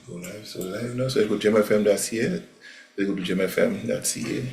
Go live, so live now. So you go to jamfm.ca. You go to jamfm.ca.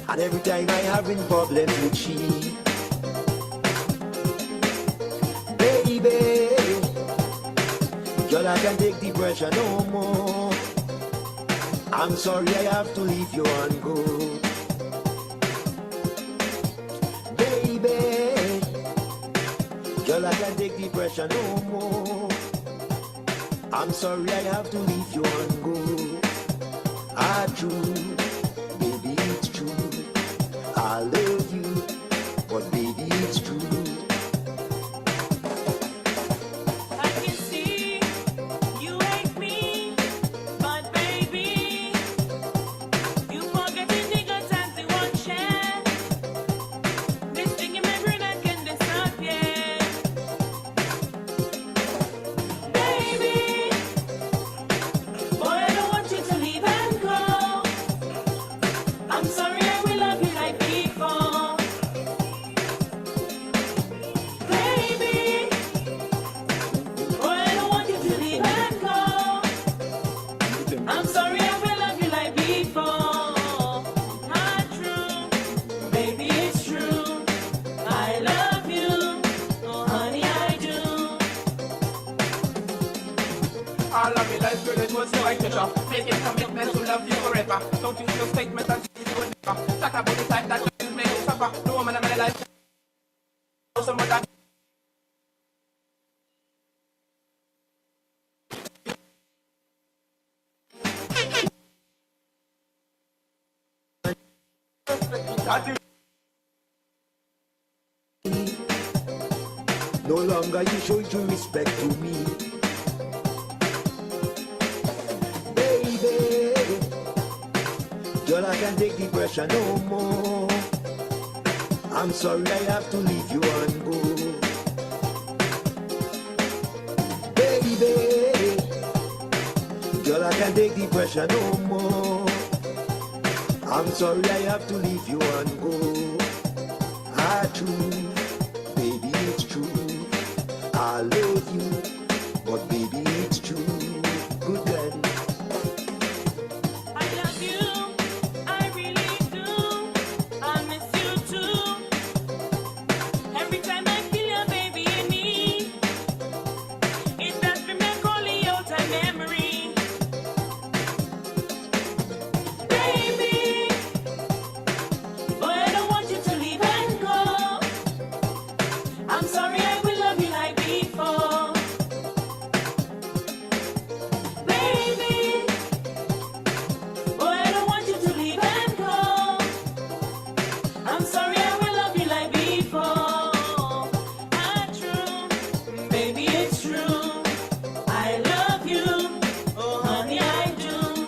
And every time I having problems with she, baby, girl, I can't take the pressure no more. I'm sorry I have to leave you and go. Baby, girl, I can't take the pressure no more. I'm sorry I have to leave you and go. True, baby, it's true. I love you, but baby, it's true. I can see you hate me, but baby, you forget to take a time to one share. This thing in my brain I can disappear. Baby, boy, I don't want you to leave and go. I'm sorry, I will love you like before. Baby, boy, I don't want you to leave and go. I'm sorry, I will love you like before. Not true, baby, it's true. I love you, oh honey, I do. All of your life, girl, it was no pleasure. Making commitment to love you forever. Don't use your statement and see you would never. Talk about the time that you make you suffer. No woman in my life. Someone that No longer you show due respect to me. Baby, girl, I can't take the pressure no more. I'm sorry I have to leave you and go. Baby, girl, I can't take the pressure no more. I'm sorry I have to leave you and go. True, baby, it's true. I love you, but baby, it's true. Good girl. I love you, I really do. I miss you too. Every time I feel your baby in me, it does bring back all the old time memory. Baby, boy, I don't want you to leave and go. I'm sorry, I will love you like before. Baby, boy, I don't want you to leave and go. I'm sorry, I will love you like before. True, baby, it's true. I love you, oh honey, I do.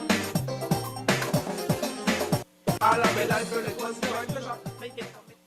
all of your life, girl, it was no pleasure. Making commitment.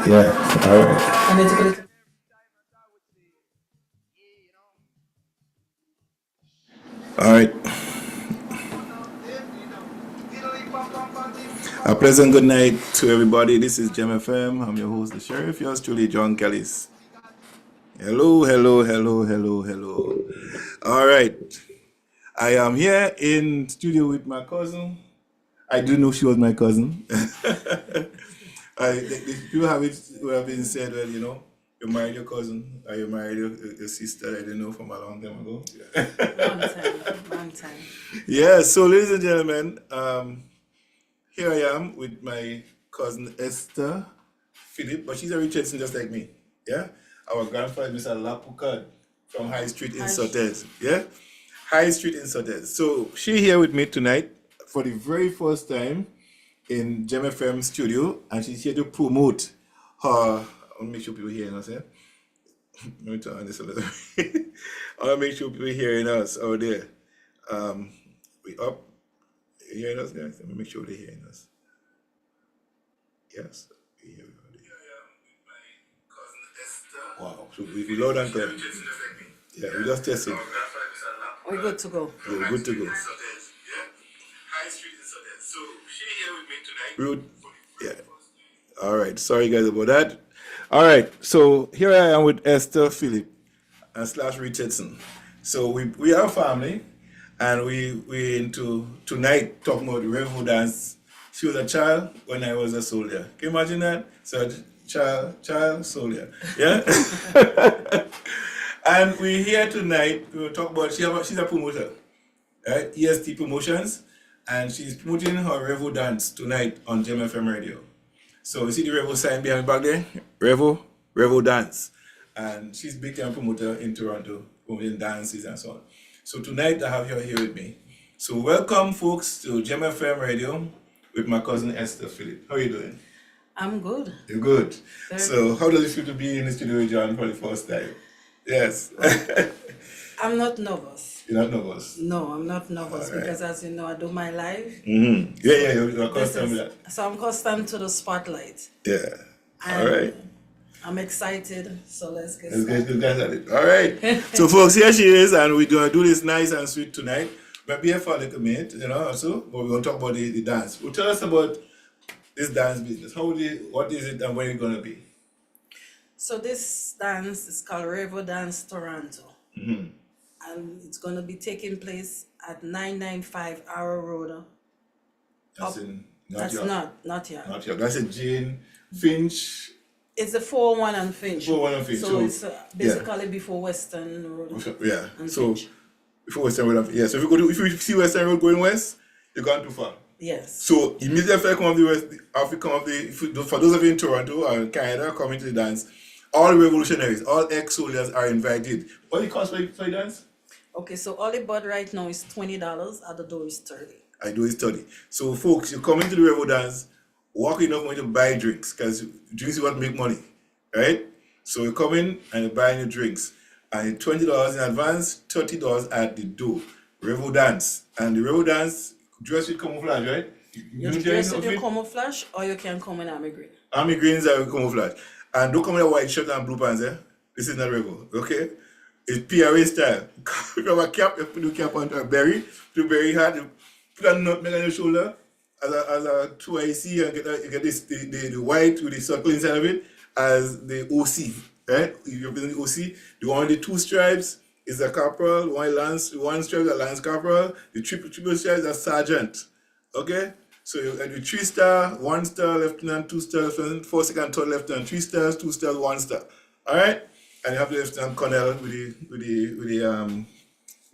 Yeah, all right. And it's good. All right. A pleasant good night to everybody. This is Gem FM. I'm your host, the Sheriff. Yours truly, John Kellis. Hello, hello, hello, hello, hello. All right. I am here in studio with my cousin. I do know she was my cousin. You have it. You have been said, well, you know, you married your cousin, or you married your sister. I didn't know from a long time ago. Long time. Yeah. So, ladies and gentlemen, here I am with my cousin Esther Philip, but she's a Richardson just like me. Yeah. Our grandfather, Mr. Lapukad from High Street in Sotez. Yeah. High Street in Sotez. So she here with me tonight for the very first time in Gem FM studio, and she's here to promote her. I want to make sure people hearing us. Yeah. Let me turn on this a little bit. I want to make sure people hearing us out there. We up. You hearing us, guys? Let me make sure they're hearing us. Yes. We hear everybody. Wow. So we loud and clear. Yeah, we just tested. We're good to go. Yeah, we're good to go. Rude. Yeah. All right. Sorry, guys, about that. All right. So here I am with Esther Philip and slash Richardson. So we are a family, and we into tonight talking about the Revo dance. She was a child when I was a soldier. Can you imagine that? So child, soldier. Yeah. And we're here tonight. We will talk about she's a promoter, right? EST Promotions, and she's promoting her Revo dance tonight on Gem FM Radio. So you see the Revo sign behind back there? Revo dance. And she's big time promoter in Toronto, promoting dances and so on. So tonight I have her here with me. So welcome folks to Gem FM Radio with my cousin Esther Philip. How are you doing? I'm good. You're good. Very So how does it feel to be in the studio with John for the first time? Yes. I'm not nervous. You're not nervous? No, I'm not nervous All right. because, as you know, I do my live. Mm-hmm. Yeah, you're This accustomed is- to that. so I'm accustomed to the spotlight. Yeah. All And right. I'm excited. So let's get Let's started. get guys at it. All right. So, folks, here she is, and we're going to do this nice and sweet tonight. But be here for a little minute, you know, also. But we're going to talk about the dance. Well, tell us about this dance business. What is it, and where are you going to be? So this dance is called Revo Dance Toronto. Mm-hmm. And it's going to be taking place at 995 Arrow Road That's in That's York. not yet. Not York. That's in Jane Finch. It's the 401 and Finch. 401 and Finch, So, so, it's basically before Western Road. Yeah. And So Finch. before Western Road. Yeah. So if you see Western Road going west, you're gone too far. Yes. So immediately after I come up the west, after come up the for those of you in Toronto or Canada coming to the dance, all revolutionaries, all ex-soldiers are invited. What do you cost for the dance? Okay, so all the bud right now is $20. At the door is $30. I do a study. So folks, you come into the Revel Dance, walk enough money to buy drinks, because drinks is what make money, right? So you come in and you buy your drinks. And $20 in advance, $30 at the door. Revel Dance. And the Revel Dance, dress with camouflage, right? You dress with your camouflage or you can come in army green. Army greens are camouflage. And don't come in a white shirt and blue pants, eh? This is not Revel, okay? It's PRA style. If you have a cap, you put the cap on a berry, the berry hat, you put a nutmeg on your shoulder as a 2IC and you get this the white with the circle inside of it as the OC, right? If you're in the OC, the one with the 2 stripes is a corporal, one stripe is a lance corporal, the triple stripes is a sergeant, okay? So you have the 3-star, 1-star lieutenant, 2-star lieutenant, 4 second, 3rd lieutenant, 3 stars, 2 stars, 1 star. All right, and you have the lieutenant colonel with the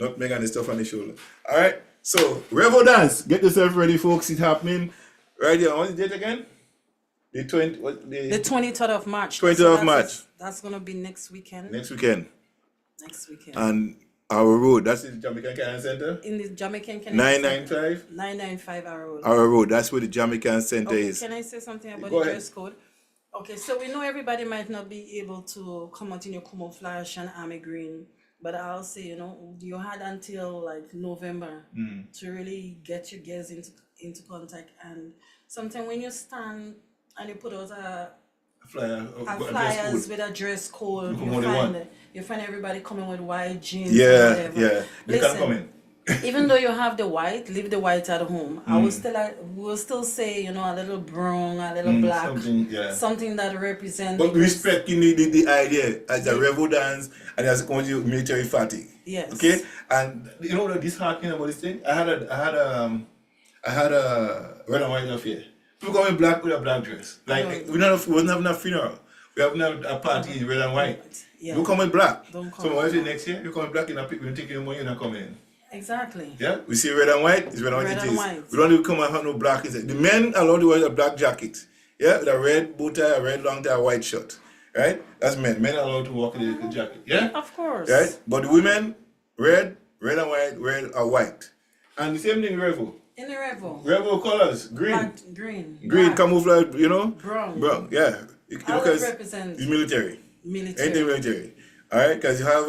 nutmeg and the stuff on the shoulder. All right, so Revel Dance, get yourself ready, folks. It's happening right here. What's the date again? The 23rd of March. 23rd of March. That's gonna be next weekend. Next weekend. Next weekend. And our road, that's in the Jamaican Canyon Center. In the Jamaican Canyon 995 995 our road. our road. That's where the Jamaican Center Okay, is. can I say something about Go the ahead. dress code? Okay, so we know everybody might not be able to come out in your camouflage and army green, but I'll say, you had until like November to really get your guests into contact. And sometimes when you stand and you put out a Flyer, flyers with a dress code, come what they want. you find everybody coming with white jeans. Yeah, or whatever. yeah. They can't come in. Even though you have the white, leave the white at home. I will still say, a little brown, a little black, something that represents. But respecting the idea as a Revel Dance and as a military fatigue. Yes. Okay? And you know what disheartening about this thing? I had a red and white affair. People come in black with a black dress. Like we wasn't having a funeral. We having a party in red and white. Yeah. You come in black. Don't come So my wife in said next year, you come in black in a pick, we take your money and not come in. Exactly. Yeah, we see red and white, it's red and white Red it and is. white. We don't even come and have no black inside. The men are allowed to wear a black jacket. Yeah, with a red bow tie, a red long tie, a white shirt. Right? That's men. Men are allowed to walk in the jacket. Yeah? Of course. Right? But the women, red and white, red or white. And the same thing in Revel. In the Revel. Revel colors, green. Black, green. Green, black, camouflage, brown. Brown, yeah. All Because that represents it's military. military. Anything military. Alright? Because you have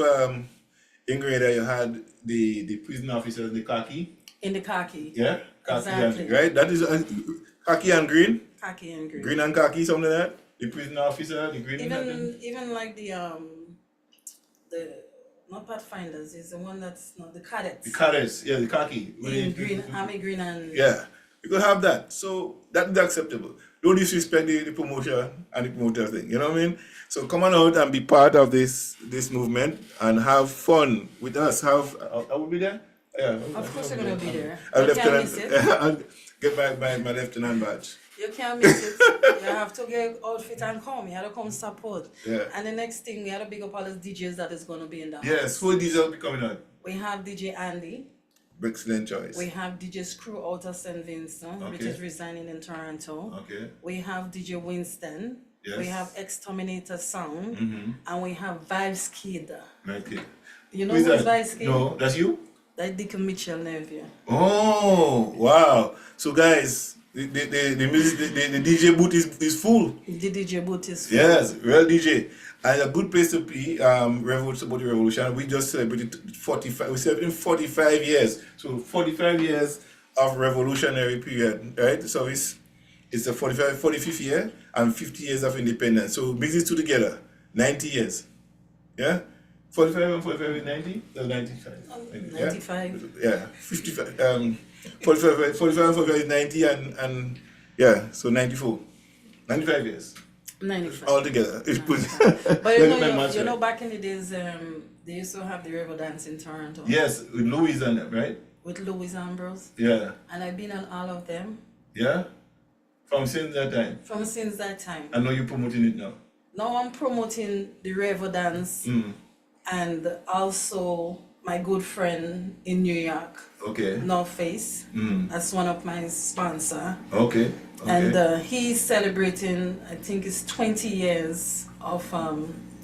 in Grenada you had the prison officers, the khaki. In the khaki. Yeah? Khaki Exactly. and right? That is khaki and green. Khaki and green. Green and khaki, something like that. The prison officer, the green and that. Even like the not pathfinders is the one that's not the cadets. The cadets, yeah, the khaki. In green, army green and Yeah, you could have that. So that is acceptable. Don't disrespect the promoter and the promoter thing. You know what I mean? So come on out and be part of this movement and have fun with us. I will be there. Yeah. of course you're gonna be there. I'll You can't miss it. I'll get my lieutenant badge. You can't miss it. You have to get outfit and come. You have to come support. Yeah. And the next thing, we have to big up all the DJs that is going to be in the house. Yes, who these will be coming out? We have DJ Andy. Excellent choice. We have DJ Screw out of St. Vincent, which Okay. is resigning in Toronto. Okay. We have DJ Winston. Yes. We have Exterminator Sound. And we have Vibes Kid. Okay. You know Who is who's that? Vibes Kid? No, that's you? That's Deacon Mitchell nephew. Oh, wow. So guys, the music, the DJ booth is full. The DJ booth is full. Yes, real DJ. And a good place to be, about the revolution. We just celebrated 45, we're celebrating 45 years. So 45 years of revolutionary period, right? So it's the 45th year and 50 years of independence. So mix these two together, 90 years. Yeah? 45 and 45 is 90? That's 95. 95. Yeah, 55. 45 and 45 is 90 and yeah, so 94. 95 years. 95. All together. It's put. But Let me you know, back in the days, they used to have the Revel Dance in Toronto. Yes, with Louis and them, right? With Louis Ambrose. Yeah. And I've been on all of them. Yeah? From since that time. from since that time. I know you're promoting it now. Now I'm promoting the Revo Dance and also my good friend in New York, Okay. North Face. That's one of my sponsor. Okay. And he's celebrating, I think it's 20 years of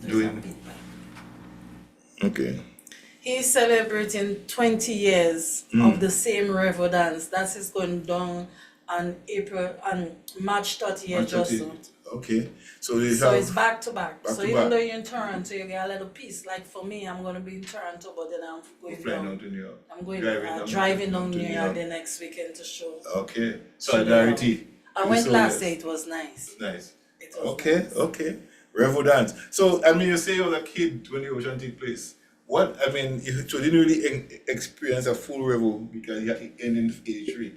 Doing- Okay. He's celebrating 20 years of the same Revo Dance. That is going down on March 30th or so. Okay. So they So have it's back to back. Back So to even back. though you're in Toronto, you get a little piece. Like for me, I'm gonna be in Toronto, but then I'm going flying down. down to New York. I'm going driving driving down to New York the next weekend to show. Okay. Solidarity. I went So, last yes. day. It was nice. Nice. It was Okay, nice. okay. Revo dance. So, I mean, you say you were a kid when the ocean took place. What, I mean, you didn't really experience a full Revo because you had it ended in 83.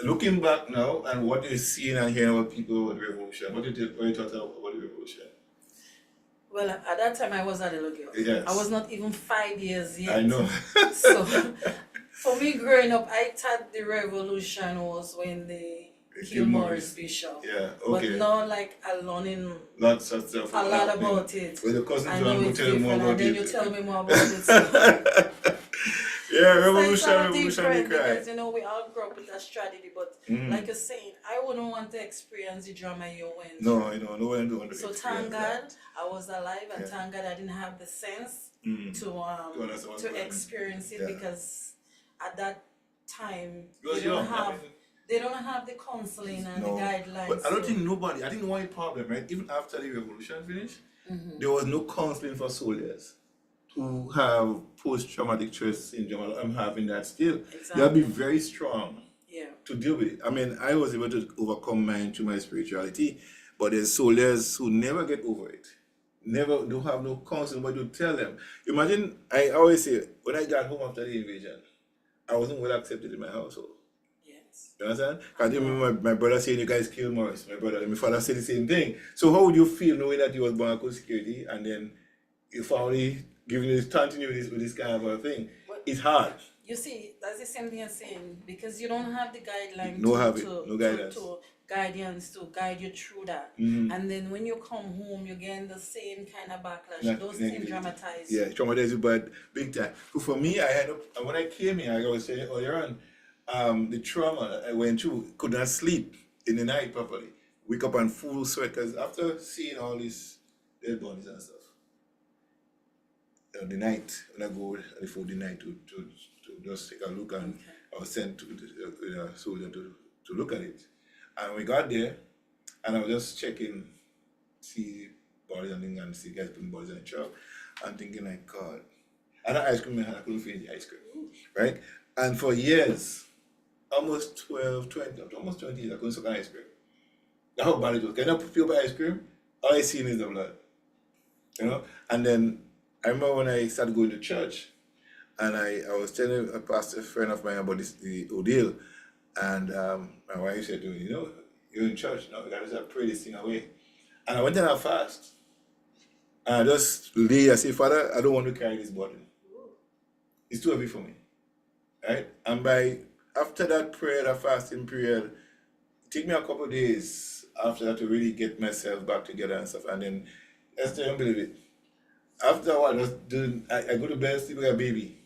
Looking back now and what you're seeing and hearing about people with the revolution, what you thought about the revolution? Well, at that time I was a little girl. Yes. I was not even 5 years yet. I know. So for me growing up, I thought the revolution was when they Killed killed Morris. Morris Bishop. Yeah, But okay. not like alone in Lots of stuff. a lot about it. Well, the cousin I John know will it's tell you more different, about and then you it. tell me more about it. So Yeah, it's revolution, all revolution, different they cry. because you know we all grew up with that strategy, but like you're saying, I wouldn't want to experience the drama you went through. No, no one do want to So experience thank God that. I was alive, and Yeah. thank God I didn't have the sense understand what's to going on. experience it Yeah. because at that time Because they don't young, I have mean- they don't have the counseling and No, the guidelines. but I don't so- think nobody. I think one problem, right? Even after the revolution finished, Mm-hmm. there was no counseling for soldiers who have post-traumatic stress syndrome. I'm having that still. You have to be very strong yeah. to deal with it. I mean, I was able to overcome mine through my spirituality, but there's soldiers who never get over it. Never don't have no counseling, but you tell them. Imagine, I always say, when I got home after the invasion, I wasn't well accepted in my household. Yes. You understand? Because I remember my brother saying you guys killed Morris. My brother and my father said the same thing. So how would you feel knowing that you was born at security and then your family giving you continue with this kind of a thing? It's hard. You see, that's the same thing I'm saying because you don't have the guideline No to, have it, to, no guidance. to guidance to guide you through that. And then when you come home, you're getting the same kind of backlash. Yeah, Those yeah, things yeah. dramatize. Yeah, traumatized you bad big time. So for me, I had and when I came here, I was saying earlier on, the trauma I went through, could not sleep in the night properly. Wake up and full sweat because after seeing all these dead bodies and stuff, the night when I go before the night to just take a look, and I was sent to the soldier to look at it. And we got there, and I was just checking, see bodies and things, and see guys putting bodies in the truck. I'm thinking like, God, I had ice cream in my hand, I couldn't finish the ice cream, right? And for years, almost 20 years, I couldn't suck on ice cream. That's how bad it was. Can I feel my ice cream? All I seen is the blood, you know? And then I remember when I started going to church, and I was telling a pastor friend of mine about the ordeal, and my wife said to me, you know, you're in church now, you gotta just pray this thing away. And I went in a fast, and I just lay, I say, Father, I don't want to carry this burden. It's too heavy for me, right? And after that prayer, that fasting period, it took me a couple of days after that to really get myself back together and stuff. And then, Esther, don't believe it. After a while, I go to bed, sleep like a baby.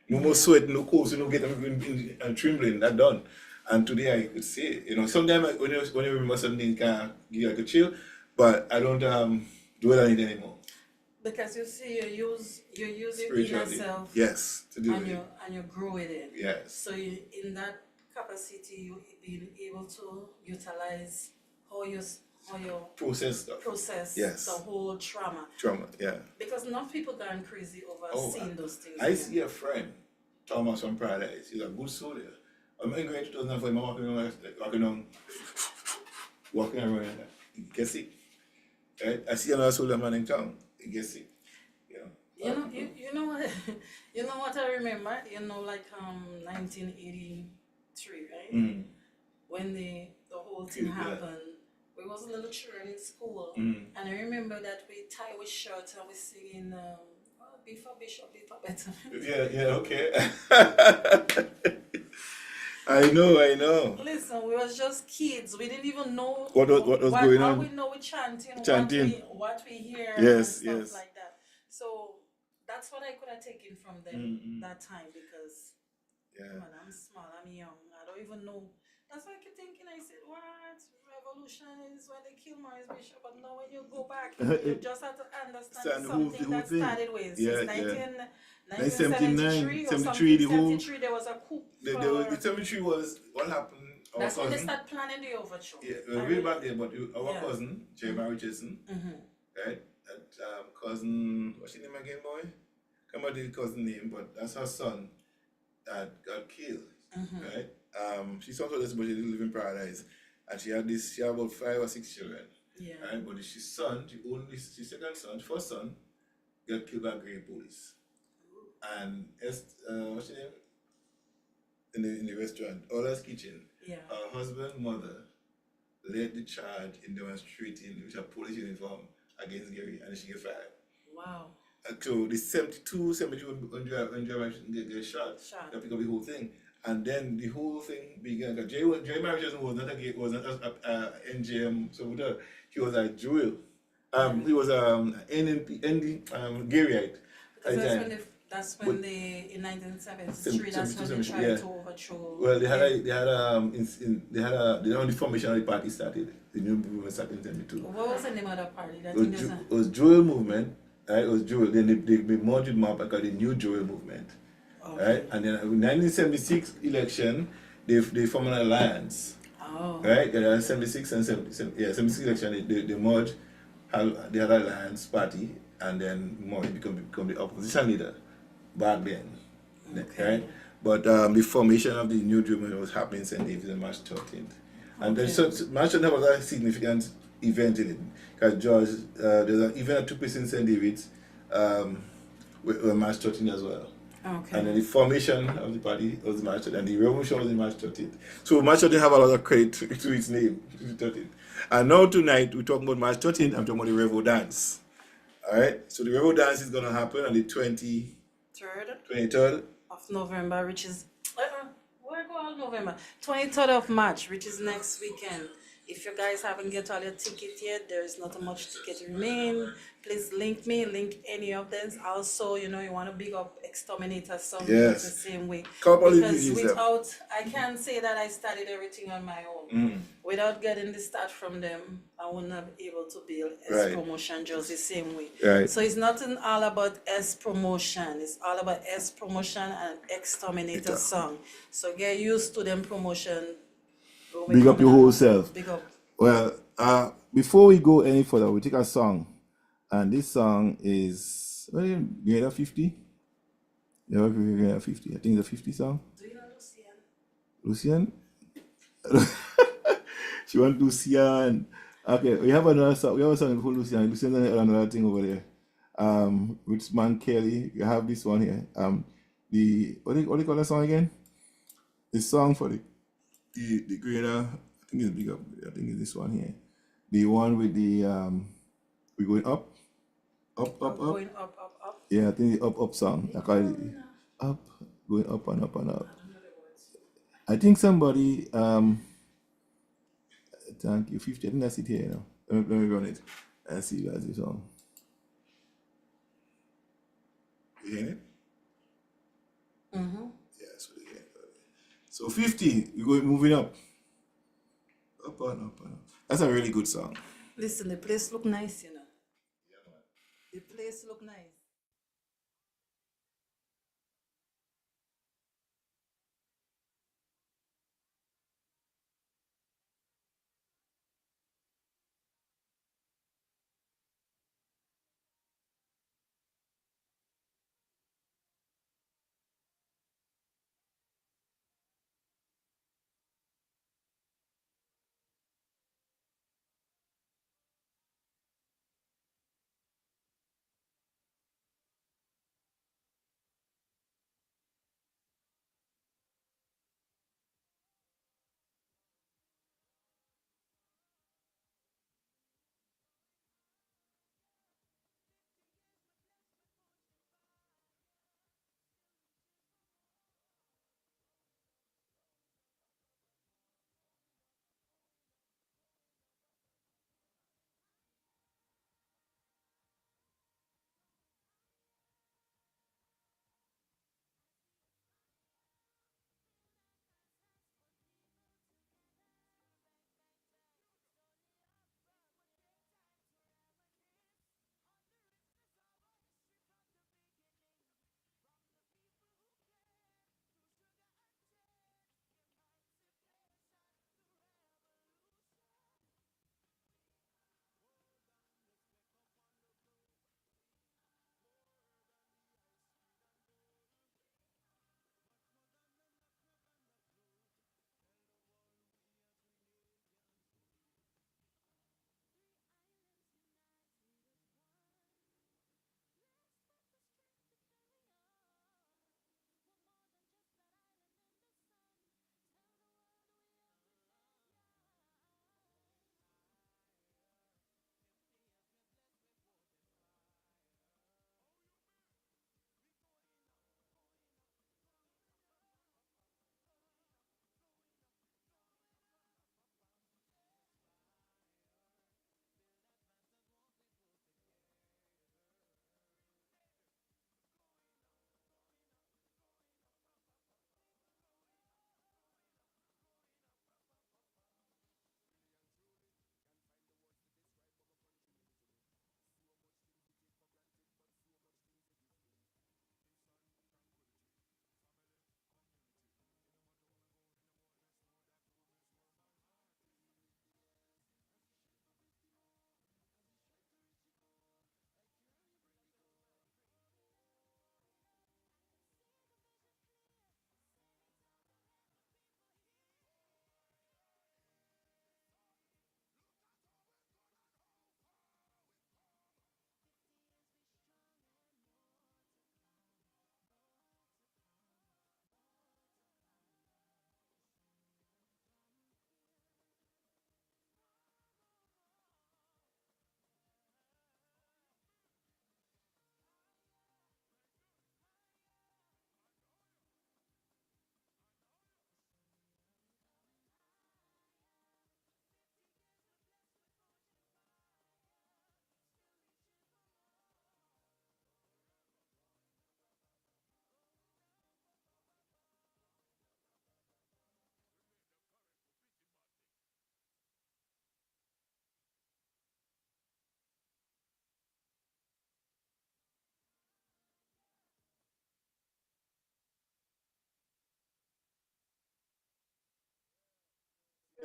No more sweat, no cold, so no get and trembling, that done. And today I could say it. You know, sometimes when you remember something, it can give you like a chill, but I don't do it on it anymore. Because you see, you use your inner Spiritually. self Yes, to do and it. you grow with it. Yes. So in that capacity, you being able to utilize how you Process stuff. process Yes. the whole trauma. Trauma, yeah. Because enough people gone crazy over Oh, seeing those things. I again. see a friend, Thomas from Paradise. He's a good soldier. I'm in grade 2004, I'm walking around, he gets sick. Right? I see another soldier man in town, he gets sick. You know what you know what I remember? You know, like 1983, right? When the whole thing Yeah. happened. We was little children in school, Mm. and I remember that we tie with shirts and we singing "Be for Bishop, be for better." Yeah, okay. I know, I know. Listen, we was just kids. We didn't even know What was going all we on? know with chanting, Chanting. what we hear and Yes, stuff yes. like that. So that's what I could have taken from them that time because Yeah. man, I'm small, I'm young. I don't even know. That's why I keep thinking. I said, "What revolution is when they kill Maurice Bishop?" But now, when you go back, you just have to understand Stand something the whole that thing. started with Yeah, since yeah. 1973 or 73, something. the whole 73, there was a coup the for. 73 was what happened. Our That's when they cousin, start planning the overthrow. yeah, I way really- back there, but our Yeah. cousin, Jeremiah Richardson, right? That cousin, what's your name again, boy? Come on, the cousin name, but that's her son that got killed, right? She's also this, but she didn't live in paradise, and she had about 5 or 6 children, Yeah. right? But she son, she second son, first son, got killed by grey police, and what's your name? In the restaurant, Ola's Kitchen, Yeah. her husband, mother, led the charge in demonstrating with a police uniform against Gary, and she get fired. Wow. So the 72, 73 when Jeremiah get shot, Shot. that pick up the whole thing. And then the whole thing began. Jeremiah was not a NGM, so he was a Joel. He was NNP, Garyite at Because the time. that's when they in 1973. That's when they tried yeah. to overthrow. Well, they had the formation of the party started. The new movement started in 72. What was the name of that party? That It was Joel movement, right? It was Joel. Then they merged with MAP and got the new Joel movement, right? And then in 1976 election, they formed an alliance, Oh. right? There are 76 and 77. Yeah, 76 election they merged, they had an alliance party, and then Mori become the opposition leader back then, right? But the formation of the new Joel movement was happening in St. David's on March 13th. And then so March 13th was a significant event in it. Because George, there's an event that took place in St. David's with March 13th as well. Okay. And then the formation of the party was March 13th, and the revolution was in March 13th. So March 13th have a lot of credit to its name, to the 13th. And now tonight, we're talking about March 13th, I'm talking about the Revo Dance. All right? So the Revo Dance is going to happen on the 23rd of November, which is where go all November? 23rd of March, which is next weekend. If you guys haven't get all your ticket yet, there is not much ticket remain. Please link any of them. Also, you want to big up Exterminator Song Yes. the same way. Couple of Because reviews, without, I can't say that I started everything on my own. Without getting the start from them, I wouldn't have been able to build S Right. Promotion just the same way. Right. So it's not all about S Promotion. It's all about S Promotion and Exterminator Song. So get used to them promotion. Big up your whole self. Big up. Well, before we go any further, we take a song. And this song is grade 50? Yeah, grade 50. I think it's a 50 song. Do you know Lucian? Lucian? She want Lucian. Okay, we have another song. We have a song called Lucian. Lucian's another thing over there. With Man Kelly. You have this one here. What do you call that song again? The song for the greater. I think it's big up. I think it's this one here. The one with the we going up. Going up. Yeah, I think the up song. I call it up, going up and up and up. I think somebody thank you 50. I think that's it here now. Let me run it and see if that's the song. You hear it? Yeah, so you hear it. So 50, we go moving up. Up and up and up. That's a really good song. Listen, the place look nice, The place look nice.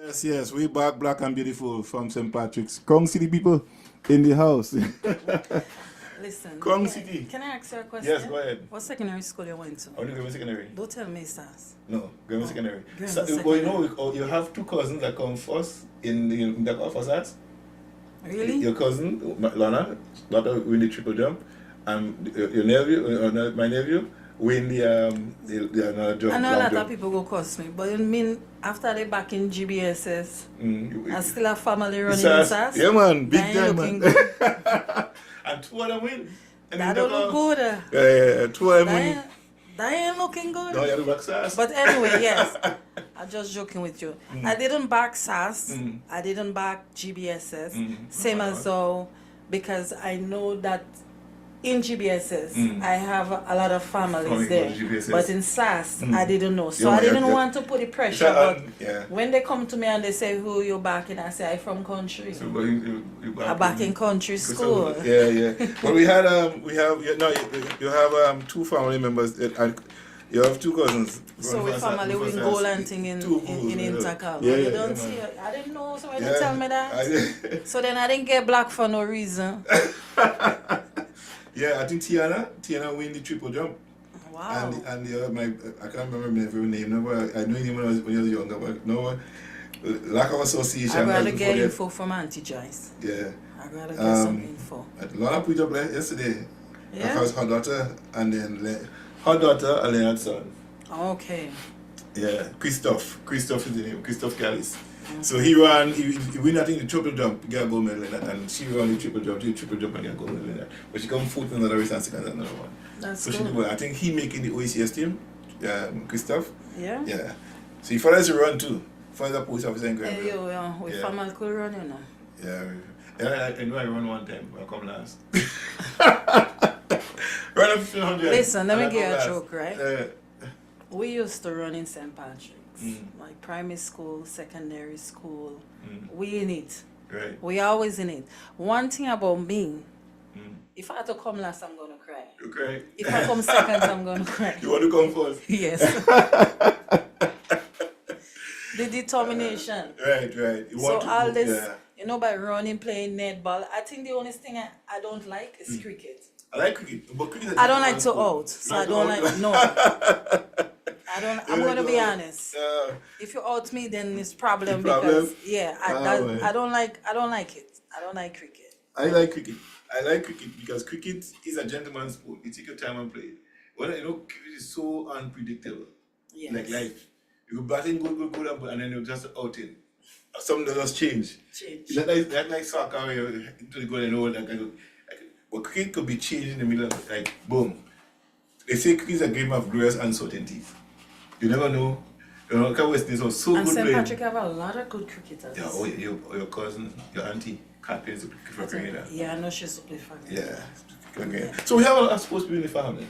Yes, yes, we back, black and beautiful from St. Patrick's. Kong City people in the house. Listen, Kong can, City. can I ask you a question? Yes, go ahead. What secondary school you went to? I want to go to secondary. Don't tell me SAS. No, Graham Secondary. Graham So, Secondary. well, you know, you have two cousins that come first in the first us. Really? Your cousin, Lana win the triple jump, and your nephew, my nephew, win the another jump. I know a long lot of jump. people go curse me, but you mean after they back in GBSS, I still have family running in SAS, SAS? yeah, man, big That ain't time, looking man. good. And two of them win. And That then don't look good. Yeah, two of them That win. ain't looking good. No, you have to back SAS. But anyway, yes, I'm just joking with you. I didn't back SAS. I didn't back GBSS. Same as though, because I know that in GBSS, I have a lot of families Family there. go to GBSS. But in SAS, I didn't know. So Yeah, I didn't yeah. want to put the pressure. So, But yeah. when they come to me and they say, who you backing, I say, I from country. So, but you I back in country So, school. yeah, yeah. But we have you have two family members. You have two cousins. So we family win goal and thing in Intercal. Yeah, You yeah, don't yeah, see man. it. I didn't know, so when Yeah. you tell me that. So then I didn't get black for no reason. Yeah, I think Tiana win the triple jump. Wow. And the other, I can't remember my favorite name. No, but I knew him when I was younger. But no, lack of association. I'd rather before get that. info from Auntie Joyce. Yeah. I'd rather get some info. Lana put up yesterday. Yeah? Because her daughter and then her daughter and Leonard's son. Okay. Yeah, Christoph is the name, Christoph Gallis. So he won I think the triple jump, he got a gold medal in that, and she won the triple jump and got a gold medal in that. But she come fourth in another race and second in another one. That's So she cool. did well. I think he making the OECS team, Christoph. Yeah? Yeah. So he father is a run too. Father police officer in Hey, Granville. yo, yeah. We Yeah. family could run, you know. Yeah, I know I run one time, but I come last. Run up 100. Listen, let me and I give you come a last. joke, right? Yeah. We used to run in St. Patrick's. Like primary school, secondary school. We in it. Right. We always in it. One thing about me, if I had to come last, I'm going to cry. Okay. If I come second, I'm going to cry. You want to come first? Yes. The determination. Right. You So want to, all this, yeah. you know, by running, playing netball, I think the only thing I don't like is cricket. I like cricket, but cricket is I don't a like to sport. out, so I Like don't to like, out? no. I'm You going to like be to out? honest. Yeah. If you out me, then it's problem Problem? because, yeah, well. I don't like it. I don't like cricket. I like cricket. I like cricket because cricket is a gentleman's sport. You take your time and play it. Well, you know, cricket is so unpredictable. Yes. Like life. You go batting, good, and then you just out in. Something does change. Change. That like soccer where you into the goal and all that kind of. But cricket could be changed in the middle of like boom. They say cricket is a game of glorious uncertainties. You never know. You know, West is so And good St. playing. Patrick have a lot of good cricketers. Yeah, your cousin, your auntie, captains for Grenada. Yeah, I know she's to play for me. Yeah. Okay. So we have a lot of sports people in the family.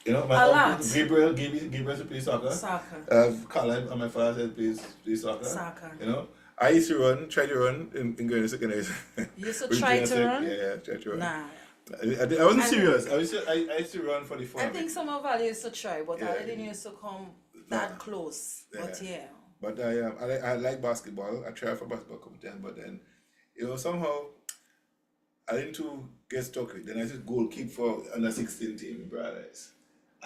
You know, my A uncle lot. Gabriel to play soccer. Soccer. Caleb on my father's side plays soccer. Soccer. You know, I used to try to run in Grenada secondary. You used to With try junior to sec. run? Yeah, try to run. Nah. I wasn't serious. I used to run for the fun. I of it. think some of us used to try, but Yeah. I didn't used to come that close. But yeah. But I like basketball. I tried for basketball a couple times, but then, you know, somehow I didn't too get stuck with it. Then I just goalkeep for under 16 team in Paradise.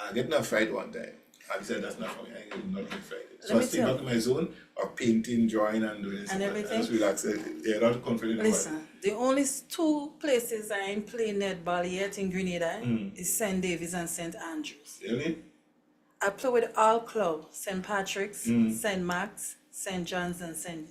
I get in a fight one time. I said that's not for me. I ain't not in fight. So Let I me stay tell back in my zone of painting, drawing, and doing stuff. everything? I just relax. Yeah, not confident. Listen, the only two places I ain't playing netball yet in Grenada is St. David's and St. Andrews. Really? I play with all club, St. Patrick's, St. Max, St. John's, and St.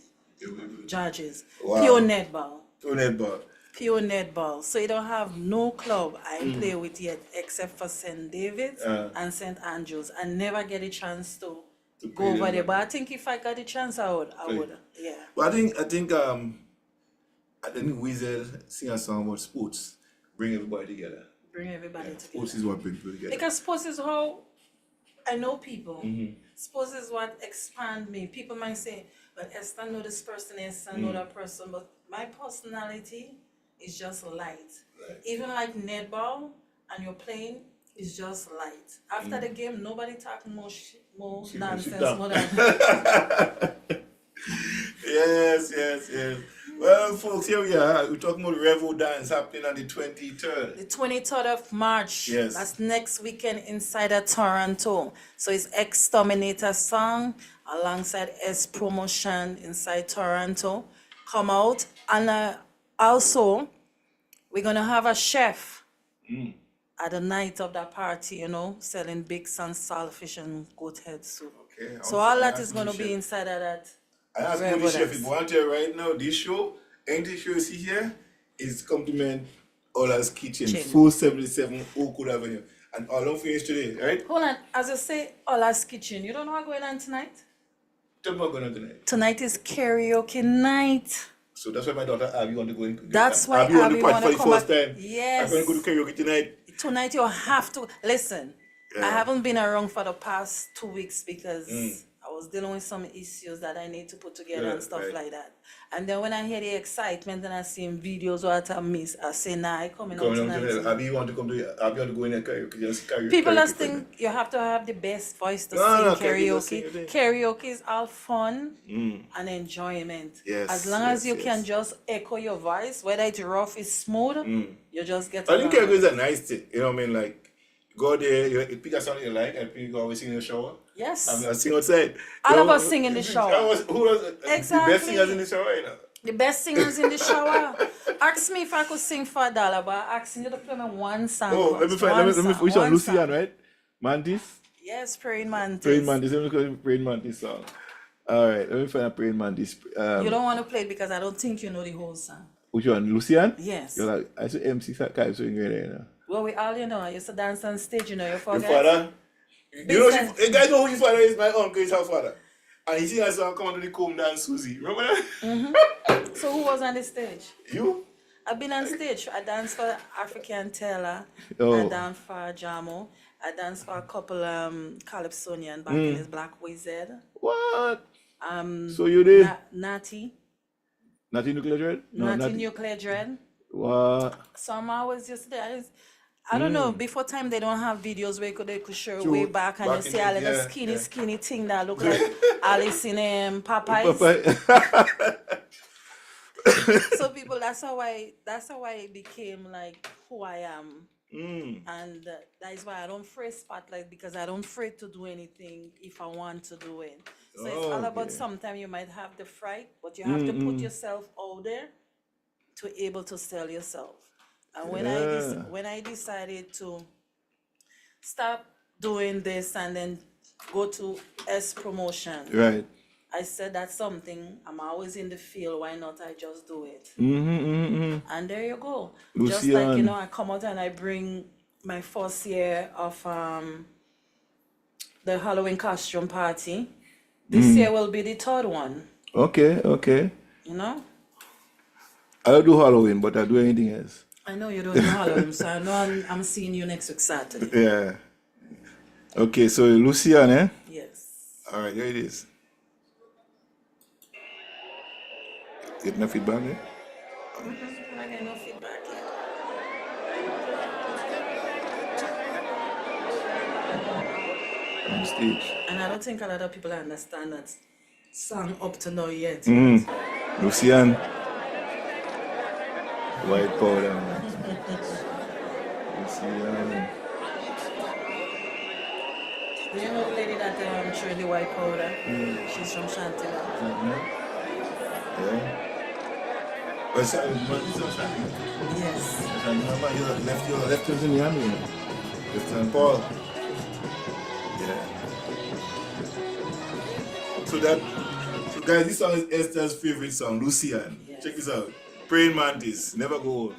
George's. Wow. Pure netball. To netball. Pure netball. So you don't have no club I play with yet except for St. David's and St. Andrews. I never get a chance to go play over them, there. right? But I think if I got the chance, I would. Yeah. But I think Weasel sing a song about sports, bring everybody together. Bring everybody together. Sports is what brings people together. Because sports is how I know people. Sports is what expand me. People might say, but Esther know this person, Esther know that person. But my personality is just light. Even like netball and you're playing, it's just light. After the game, nobody talk more nonsense. down. More than here we are. We're talking about Revo Dance happening on the 23rd. The 23rd of March. Yes. That's next weekend inside of Toronto. So it's Exterminator song alongside S Promotion inside Toronto. Come out. And also, we're going to have a chef at the night of that party, you know, selling bacon, and saltfish and goat head soup. Okay. So all that is going to be inside of that. I ask Revo the chef, Dance. if you want to right now, this show, any show you see here, is compliment Ola's Kitchen, Chin. 477 Oakwood Avenue. And all I'm finished today, right? Hold on. As I say, Ola's Kitchen. You don't know what's going on tonight? Tell me what's going on tonight. Tonight is karaoke night. So that's why my daughter Abby want to go in. That's why Abby on Abby the party wanna for the come first back. time. Yes. I'm going to go to karaoke tonight. Tonight you have to listen. I Yeah. haven't been around for the past 2 weeks because I was dealing with some issues that I need to put together Yeah, and stuff right. like that. And then when I hear the excitement and I see videos what I miss, I say, nah, I coming out Coming on tonight. tonight. Abby want to come to Abby want to go in and karaoke. Just karaoke. People karaoke just for think you have to have the best voice to No, sing no, karaoke just karaoke. sing it. Karaoke is all fun and enjoyment. Yes, As long as yes, you can yes. just echo your voice, whether it's rough, it's smooth, you just get I think along. karaoke is a nice thing. You know what I mean? Like, go there, you pick a song you like, and people always sing in the shower. Yes. I sing outside. All You of know, us sing in the shower. Who was the Exactly. best singers in the shower right now? The best singers in the shower. Ask me if I could sing for $1, but I'm asking you to play me one song. Oh, let me first. find. One Let me. song, Which one? one Lucian, song. right? Mantis. Yes, Praying Mantis. Praying Mantis. Let me call it Praying Mantis song. All right. Let me find a Praying Mantis. You don't want to play it because I don't think you know the whole song. Which one? Lucian. Yes. You're like I said MC Kai so you know. Well, we all, you know, I used to dance on stage, you know, your Your father. father. You know, Business. you guys know who your father is. My uncle is her father. And he sing a song, "Come on to the comb dance, Susie." Remember that? So who was on the stage? You? I've been on stage. I danced for African Taylor. Oh. I danced for Jamo. I danced for a couple Calypsonian back in his Black Wizard. What? So you did? Natty. Natty Nuclear Dread? Natty Nuclear Dread. What? So I'm always just there. I don't know. Before time, they don't have videos where they could show True. way back and Back you in see the- a little yeah, skinny, yeah. skinny thing that look like Alice in Popeyes. Papa. So people, that's how I became like who I am. And that is why I don't afraid spotlight because I don't afraid to do anything if I want to do it. So it's all about Okay. sometimes you might have the fright, but you have to put yourself out there to able to sell yourself. And when I decided to stop doing this and then go to S Promotion, Right. I said that's something I'm always in the field. Why not I just do it? And there you go. Just like Lucian. I come out and I bring my first year of the Halloween costume party. This year will be the third one. Okay, okay. You know, I don't do Halloween, but I do anything else. I know you don't do Halloween, so I know I'm seeing you next week Saturday. Yeah. Okay, so Lucian, eh? Yes. All right, here it is. Getting a feedback, eh? I get no feedback yet. On stage. And I don't think a lot of people understand that song up to now yet. Lucian. White powder. Man. Lucian. Do you know the lady that showing the white powder? She's from Chantilly. Yeah. But it's Yes. remember, your left hand in the army. Left hand Paul. Yeah. So guys, this song is Esther's favorite song, Lucian. Yes. Check this out. Praying Mantis, never go old.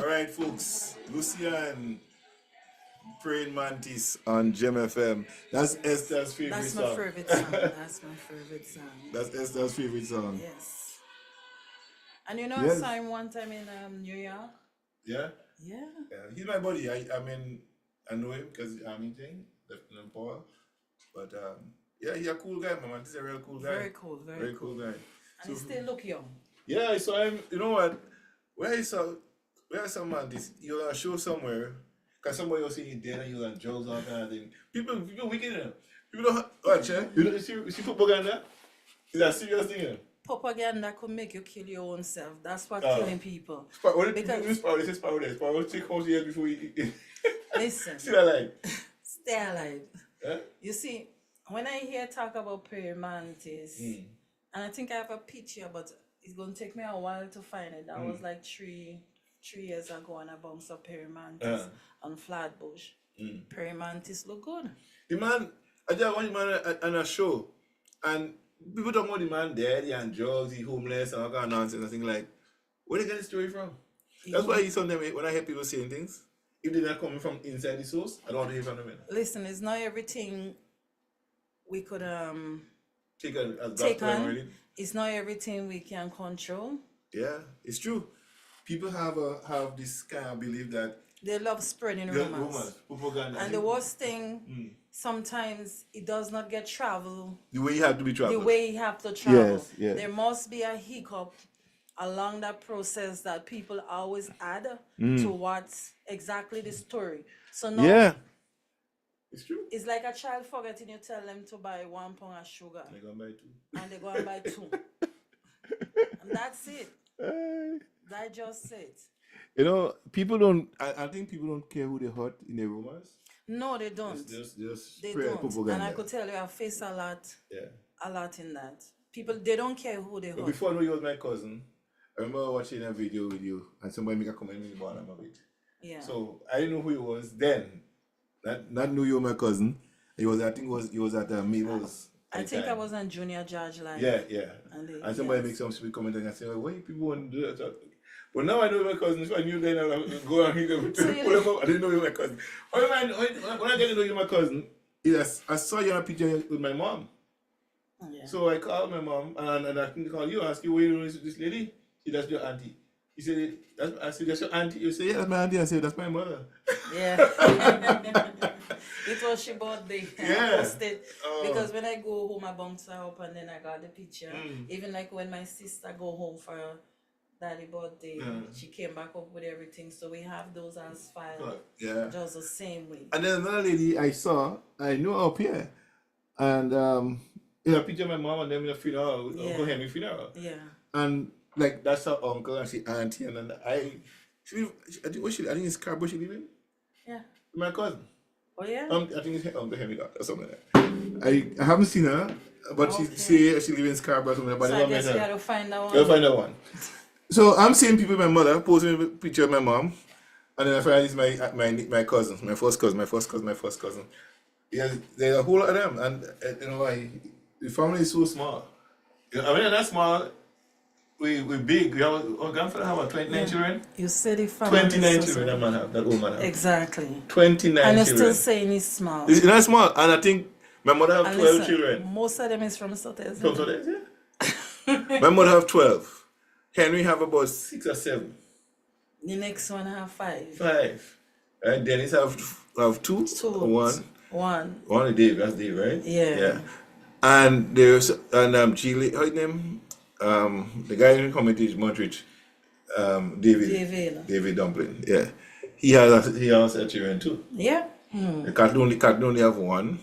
All right, folks. Lucian Praying Mantis on Gem FM. That's Esther's favorite That's my song. favorite song. That's my favorite song. That's Esther's favorite song. Yes. And you know, Yes. I saw him one time in New York. Yeah? Yeah. Yeah. He's my buddy. I mean, I know him because the army thing, Lieutenant Paul. But yeah, he's a cool guy, man. He's a real cool guy. Very cool. Very cool. cool guy. And he still look young. Yeah, I saw him. You know what? Where I saw man this, he was on a show somewhere. Cause somebody was saying he dead and he was on drugs all kind of thing. People wicked, you know. People don't watch, eh? You see propaganda? It's a serious thing, you know. Propaganda could make you kill your own self. That's what Oh. killing people. What Because- this power? This is power. This power. Take home years before you Listen, see that like. stay alive. Eh? You see, when I hear talk about prayer mantis, Hmm. and I think I have a picture, but it's gonna take me a while to find it. That Hmm. was like three years ago, and I bumped up prayer mantis on Flatbush. Prayer mantis look good. The man, I just want the man on a show, and people talk about the man dead, he on drugs, he homeless, and all kind of nonsense. I think like, where they get the story from? That's why sometimes when I hear people saying things, if they're not coming from inside the source, I don't want to hear from them. Listen, it's not everything we could Take it as take gospel on. already. It's not everything we can control. Yeah, it's true. People have this kind of belief that They love spreading the rumors. propaganda. And the worst thing, sometimes it does not get traveled the way you have to be the traveled. way you have to travel. Yes, yes. There must be a hiccup along that process that people always add to what's exactly the story. So now Yeah, it's true. it's like a child forgetting you tell them to buy 1 pound of sugar I go buy two. and they go and buy 2. And that's it. That's just it. You know, people don't. I think people don't care who they hurt in their rumors. No, they don't. Just They spread don't. propaganda. And I could tell you I face a Yeah. lot in that. People, they don't care who they But hurt. before I know you was my cousin, I remember watching a video with you, and somebody make a comment in the bottom of it. Yeah. So I didn't know who he was then. Not knew you were my cousin. He was. I think he was at Mabel's. I at the think I time. was on Junior Judge Live. Yeah. And somebody yes. makes some sweet comment and I say, why people want to do that? But now I know my cousin. If I knew then I would go and pull him up. I didn't know you were my cousin. When I get to know you my cousin, yes, I saw you on a picture with my mom. Yeah. So I called my mom and I can call you, ask you, where you know this lady? She, that's your auntie. He said, I said, that's your auntie. You say, yeah, that's my auntie. I said, that's my mother. Yeah. It was your birthday. Yeah. I posted Oh. because when I go home, I bounce her up and then I got the picture. Even like when my sister go home for her daddy birthday, she came back up with everything. So we have those as file. Yeah. Just the same way. And then another lady I saw, I knew her up here. And in a picture of my mom and them in a funeral, Yeah. Uncle Henry funeral. Yeah. And like that's her uncle and she auntie and then I think it's Scarborough she living? Yeah. My cousin. Oh yeah. I think it's Uncle Henry or something like that. I haven't seen her, but Okay. she lives in Scarborough or something, but So I I never met guess you her. had to find that one. You'll find that one. So I'm seeing people, my mother, posting a picture of my mom, and then I find it's my cousin, my first cousin. Yeah, there's a whole lot of them, and you know, the family is so small. You know, I mean, not small. We big. We have our grandfather have 29 children. You said the family. 29 is so children. small. That old man have. Exactly. 29 And you're children. still saying it's small. It's not small, and I think my mother have And 12 listen, children. most of them is from Sotez. So that's it. My mother have 12. Henry have about 6 or 7. The next one have 5. 5. And Dennis have 2. 2. One. 1. Is Dave. That's Dave, right? Yeah. And there's Chile. How his name? The guy in the committee is Montreach. David Dumpling. Yeah. He has a children too. Yeah. The cat only have 1.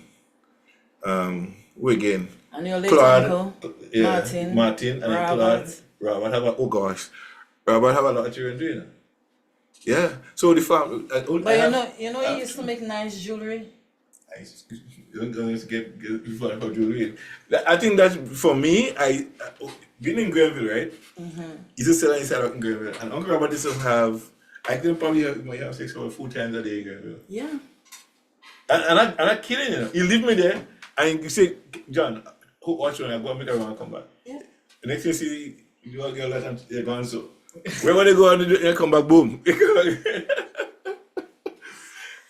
Who again? And your late Claude, uncle, yeah, Martin and Robert. Robert have Robert have a lot of children too, you know? Yeah. So the family. But you know, he used to make nice jewelry. You're going to get fun about jewelry. I think that for me, being in Grenville, right? He's a seller inside out in Grenville, and Uncle Robert used to have. I think probably might have sex over 4 times a day in Grenville. Yeah. And I'm not kidding you. He leave me there, and you say, John, watch when I go and make a run and come back. Yeah. The next thing you see, you all get a lot and they're gone so. Where when they go and they come back, boom.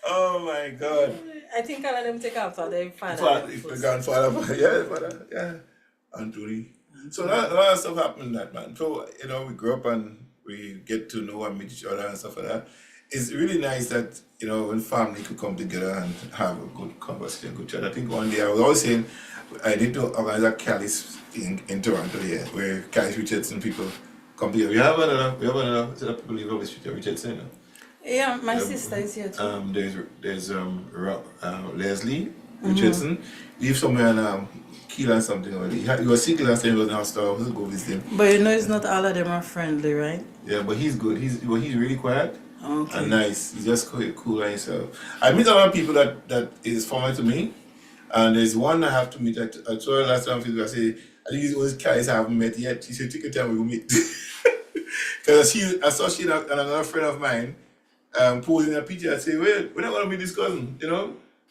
Oh my God. I think all of them take after their father. If the grandfather, yeah, father, yeah, Anthony. So a lot of stuff happened that man. So we grew up and we get to know and meet each other and stuff like that. It's really nice that when family could come together and have a good conversation, good chat. I think one day I was always saying I need to organize a Cali's in Toronto here, where Cali Richardson people come together. We have another set of people live with Richardson. Yeah, my sister is here too. There's Leslie Richardson. He lives somewhere in Keelan something already. He was sick last time. He was in hospital. I was going to go visit him. But it's not all of them are friendly, right? Yeah, but he's good. He's really quiet Okay. and nice. He's just cool by himself. I meet a lot of people that is formal to me, and there's one I have to meet. I saw her last time. I say, I think he's always guys I haven't met yet. She said, take your time, we will meet. Because I saw she and another friend of mine posing a picture. I say, wait, we're not going to meet this cousin,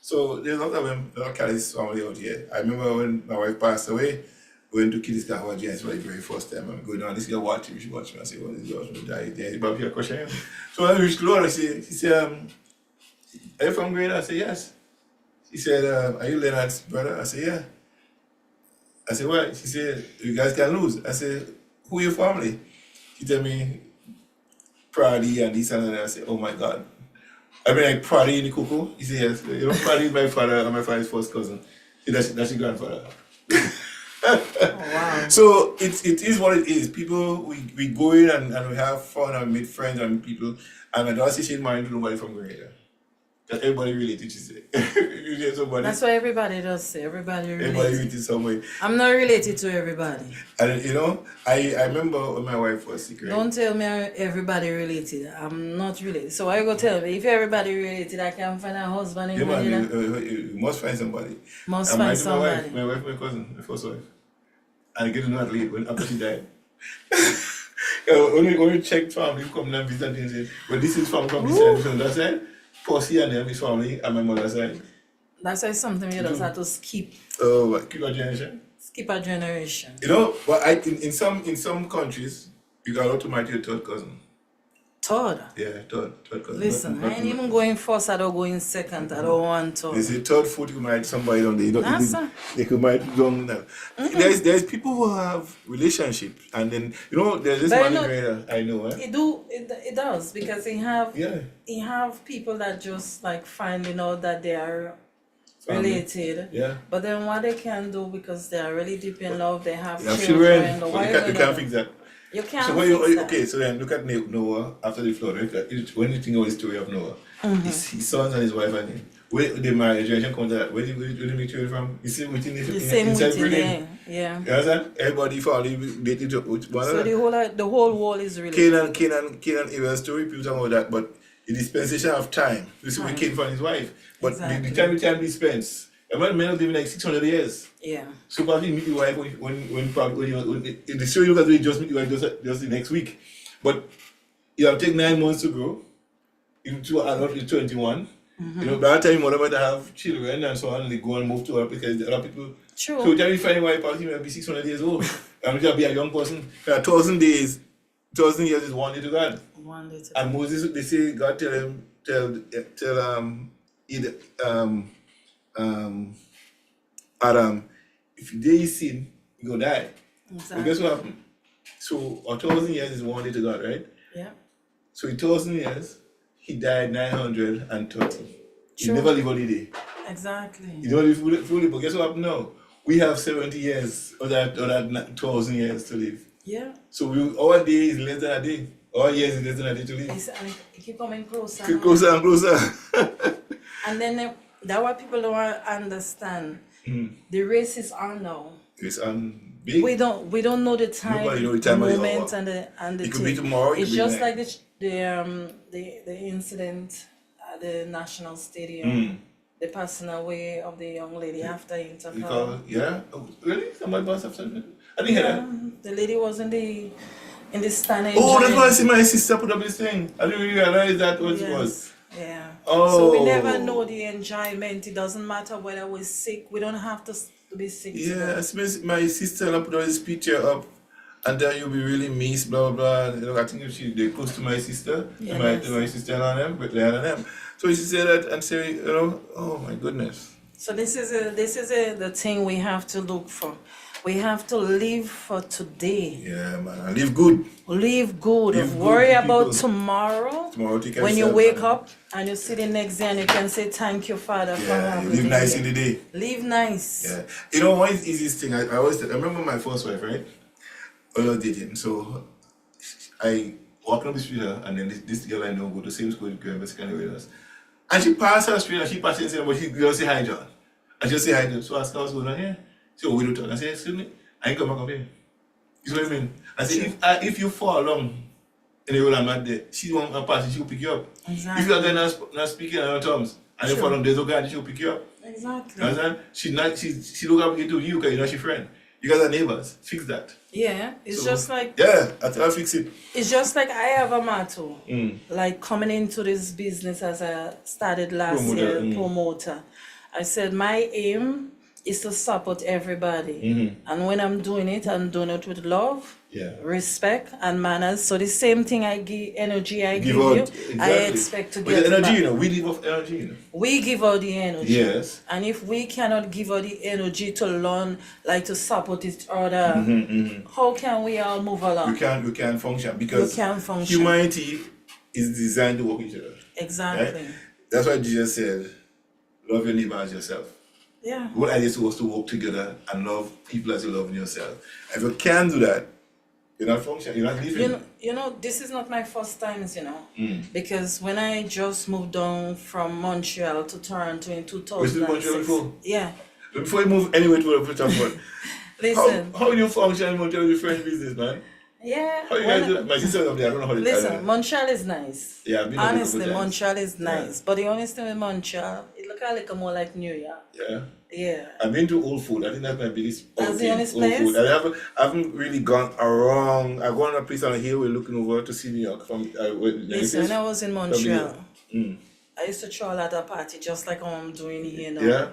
So there's a lot of them, a lot of Cali's family out here. I remember when my wife passed away, we went to Kitty's Car Giants for the very first time. I'm going down, this girl watching, you should watch me. I say, well, this girl should die. There's about here, question. So when I reached Lord, she said, are you from Grenada? I said, yes. She said, are you Leonard's brother? I said, yeah. I said, what? She said, you guys can lose. I said, who your family? She told me, Pradi and this and that. I said, oh my God. I mean, like Pradi in the Coco? He said, yes. Pradi is my father and my father's first cousin. That's your grandfather. Wow. So it is what it is. People, we go in and we have fun and meet friends and people. And I don't say she's married to nobody from Grenada. Because everybody related, she said. You get somebody. That's what everybody does say. Everybody related. related somewhere. I'm not related to everybody. And I remember when my wife was sick, right? Don't tell me everybody related. I'm not related. So why you go tell me if everybody related, I can find a husband in Yeah, man, Grenada? you must find somebody. Must I'm find married to somebody. My wife, my cousin, my first wife. And I get to know that late after she died. When we checked family, come and visit and say, well, this is family from this side, from that side. Posse and them is family and my mother's side. That's why something you just have to skip Oh, keep a generation. a generation. But in some countries, you got allowed to marry your third cousin. Third. Yeah, third cousin. Listen, Not- I ain't even going first, I don't go in second, I don't want They to. say third, fourth, you could marry somebody on the Answer. they could marry young now. There's people who have relationships and then there's this But man in you know- Grenada, I know, It does because Yeah. he have people that just like finding out that they are Family. related. Yeah. But then what they can do because they are really deep in love, they have You have children. children, but why you you can't gonna- fix that. You can't So fix that. okay, so then look at Noah after the flood. Right? When you think of the story of Noah, his sons and his wife and him. Where the marriage generation comes out, where did they children from? You see within The same inside within Britain. there. Yeah. You understand? Everybody family dated to one So another. the whole world is related. Cain and Abel's story, people talk about that, but the dispensation of time. You see, we Cain found his wife, but Exactly. the time dispense. A man may not live like 600 years. Yeah. So probably meet your wife when the story you guys just meet your wife just the next week. But you have to take 9 months to grow. Into adult is 21. By the time you might have children and so on, they go and move to other because other people. True. So time you find a wife out, he might be 600 years old. And he'll be a young person. 1,000 days, 1,000 years is one day to God. One day to And Moses, they say God tell Adam, if you dare sin, you go die. But Exactly. guess what happened? So 1,000 years is one day to God, right? Yeah. So in 1,000 years, he died 930. He True. never lived on the day. Exactly. He never lived fully. But guess what happened now? We have 70 years of that 1,000 years to live. Yeah. So our day is less than a day. Our years is less than a day to live. And it keep coming closer. Keep closer and closer. And then that's what people don't understand. The race is on now. It's big. We don't know the time, Nobody know the time of the moment, hour. and the It could be thing. tomorrow, it It's could be just next. like the incident at the National Stadium, the passing away of the young lady after intercom. Because, yeah? Oh, really? Somebody passed after that? I didn't hear that. The lady was in the stand. Oh, that's enjoying- why I see my sister put up this thing. I didn't realize that what it was. Yeah. Oh. So we never know the enjoyment. It doesn't matter whether we're sick. We don't have to be sick. Yes, my sister put all this picture up and then you'll be really miss, blah blah blah. You know, I think they're close to my sister, Yeah, to my sister and them, but Leanne and them. So she said that and say, you know, oh my goodness. So this is the thing we have to look for. We have to live for today. Yeah, man, I live good. Live good. Live good, Worry people. about tomorrow. Tomorrow take care When of you yourself, wake man. up and you see the next day and you can say thank you, Father, for Yeah, having you live me nice here." in the day. Live nice. Yeah, you know one easiest thing. I always I remember my first wife, right? When I was dating, so I walking up the street and then this girl I know go to the same school, go secondary with us, and she passed her street and she passed and said, but she just say hi, John. I just say hi to her. So I asked her what's going on here. She said, oh, we don't talk. I said, excuse me, I ain't come back up here. You know what I mean? I said, if you fall along in the road I'm not there, she won't pass it, she'll pick you up. Exactly. If you are there not speaking in other terms and you Sure. fall on there's no guy, she'll pick you up. Exactly. You understand? She look up to you because you know she friend. You guys are neighbors. Fix that. Yeah. It's So, just like yeah, I tell her fix it. it's just like I have a motto. Mm. Like coming into this business as I started last Promoter, year, promoter. I said my aim is to support everybody. And when I'm doing it with love, Yeah. respect, and manners. So the same thing I give energy I give out you, exactly. I expect to But get the energy, back. you know, we live off energy, you know. We give out the energy. Yes. And if we cannot give out the energy to learn, like to support each other, how can we all move along? We can't function because You can't function. humanity is designed to work with each other. Exactly. Right? That's why Jesus said, love your neighbor as yourself. Yeah. The whole idea is supposed to work together and love people as you love yourself. If you can't do that, you're not functioning, you're not living. You know, this is not my first times, Mm. because when I just moved down from Montreal to Toronto in Was it Montreal 2006. before? Yeah. Before you move anywhere to a how, Listen. how you function in Montreal with French business, man? Yeah. How you when guys do that? My sister's up there, I don't know how they Listen, Montreal is nice. Yeah, I've been up there a Honestly, couple times. Montreal is Yeah. nice. But the only thing with Montreal, it look a little more like New York. Yeah. Yeah. I've been to Old Food. I think that's my biggest. That's the only Old place? Food. I haven't really gone around. I go on a place on a hill. We're looking over to see New York from. Listen, when I was in Montreal, Mm. I used to throw at a party just like how I'm doing here now. Yeah.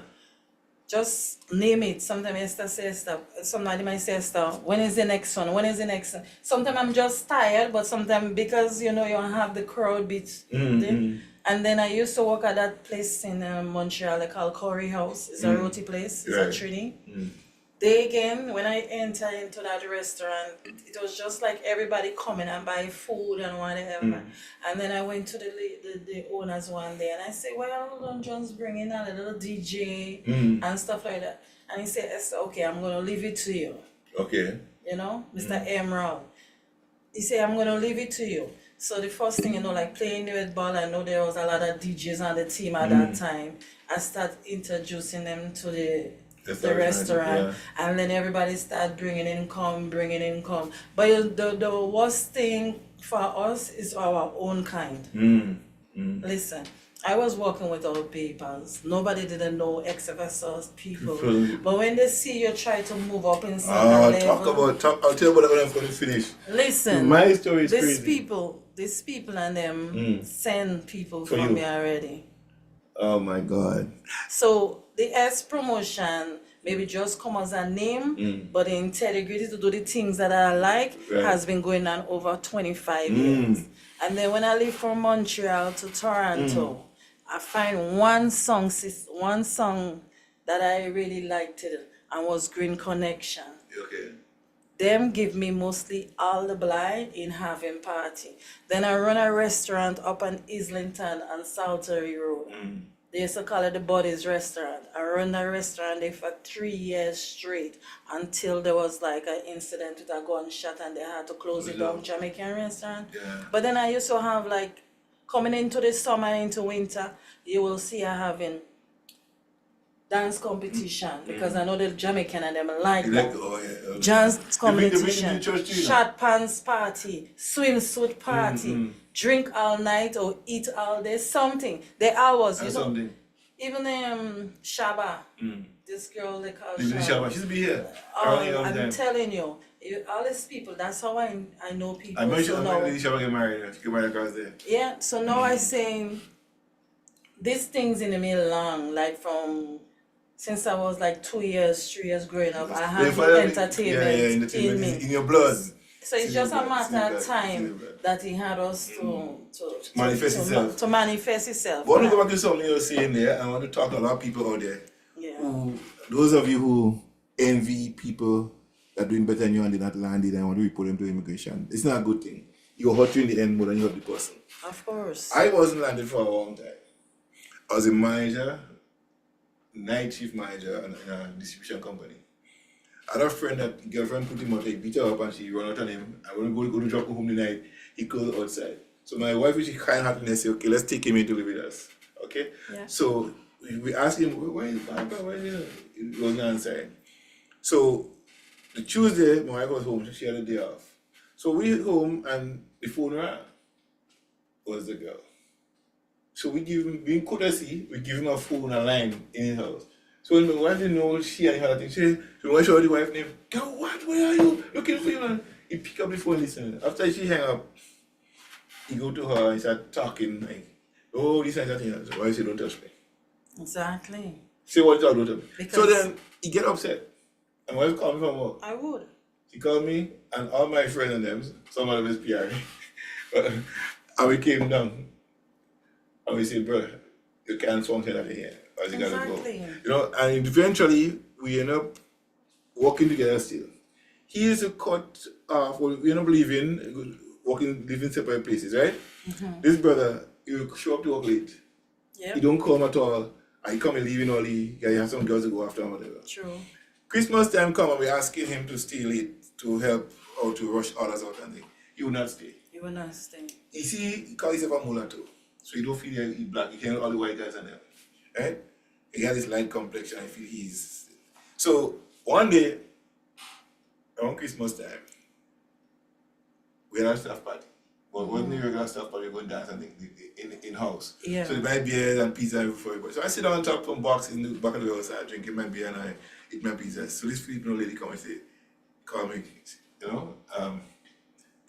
Just name it. Sometimes Esther says stuff. Somebody might say stuff. When is the next one? When is the next one? Sometimes I'm just tired, but sometimes because you have the crowd bit. And then I used to work at that place in Montreal they call Corey House. It's a roti place. It's Right. a Trini. They again, when I enter into that restaurant, it was just like everybody coming and buy food and whatever. And then I went to the owners one day and I said, well, don't just bring in a little DJ and stuff like that. And he said, Esther, okay, I'm going to leave it to you. Okay. Mr. Emerald. He said, I'm going to leave it to you. So the first thing, like playing the red ball, I know there was a lot of DJs on the team at that time. I started introducing them to the restaurant, and then everybody start bringing income. But the worst thing for us is our own kind. Listen, I was working with our papers. Nobody didn't know except us people. But when they see you try to move up in some I'll level, I'll tell you about that when I'm going to finish. listen, My story is these crazy. people and them send people For for you. me already. Oh my God. So the S promotion maybe just come as a name, but the integrity to do the things that I like Right. has been going on over 25 years. And then when I leave from Montreal to Toronto, I find one song that I really liked it and was Green Connection. Okay. Them give me mostly all the blind in having party. Then I run a restaurant up on Islington and Southbury Road. They used to call it the Buddies Restaurant. I run that restaurant there for 3 years straight until there was like an incident with a gunshot and they had to close it down, Jamaican restaurant. Yeah. But then I used to have like, coming into the summer, into winter, you will see I having dance competition because I know the Jamaican and them like that. Dance competition, shot pants party, swimsuit party, drink all night or eat all day, something. The hours, you know. Something. Even Shaba, this girl they call Shaba. Shaba. She's be here. I'm telling you, all these people, that's how I know people. I'm So now, Shaba get married. She get married across there. yeah, so now I saying these things in me long, like from since I was like 2 years, 3 years growing up, I have the entertainment in me. In your blood. So it's just a Silver, matter of silver, time silver. that he had us to Manifest itself. to manifest itself. But I want to go back to something you were saying there. I want to talk to a lot of people out there. Yeah. Those of you who envy people that are doing better than you and they're not landed and want to report them to immigration, it's not a good thing. You hurt you in the end more than you hurt the person. Of course. I wasn't landed for a long time. I was a manager, night shift manager in a distribution company. I had a friend that girlfriend put him out, like beat her up and she run out on him. I want to go to drop him home the night. He goes outside. So my wife, which is kind hearted, and say, okay, let's take him in to live with us. Okay? Yeah. So we asked him, why is Papa? Why is he? He wasn't answering. So the Tuesday, my wife was home, so she had a day off. So we went home and the phone rang. Was the girl. So we give him, being courtesy, we give him a phone, a line in his house. So when my wife didn't know she and her thing, she said, so when she heard the wife name, girl, what? Where are you? Looking for you, man. He pick up the phone, listen. After she hang up, he go to her and start talking, like, oh, this and that thing. So why she don't touch me? Exactly. Say what you don't touch me. So Because- then he get upset. And my wife called me from work. I would. She called me and all my friends and them, some of them is PR. And we came down. And we said, bro, you can't function out here. Or you gotta go. Exactly. You know, and eventually we end up working together still. He is a cut off, we end up living separate places, right? This brother, he will show up to work late. Yeah. He don't come at all. And he come and leaving early. He has some girls to go after him, whatever. True. Christmas time come and we're asking him to stay late to help or to rush others out and things. He will not stay. You will not stay. You see, he calls himself a mulatto. So he don't feel like he's black. He can't all the white guys and them. Right? He has this light complexion. I feel he's... So one day, around Christmas time, we had a staff party. But it wasn't a regular staff party, we were going to dance and things in-house. Yeah. So they buy beers and pizza for everybody. So I sit down on top of box in the back of the house, I drinking my beer and I eat my pizza. So this Filipino lady come and say, call me, you know,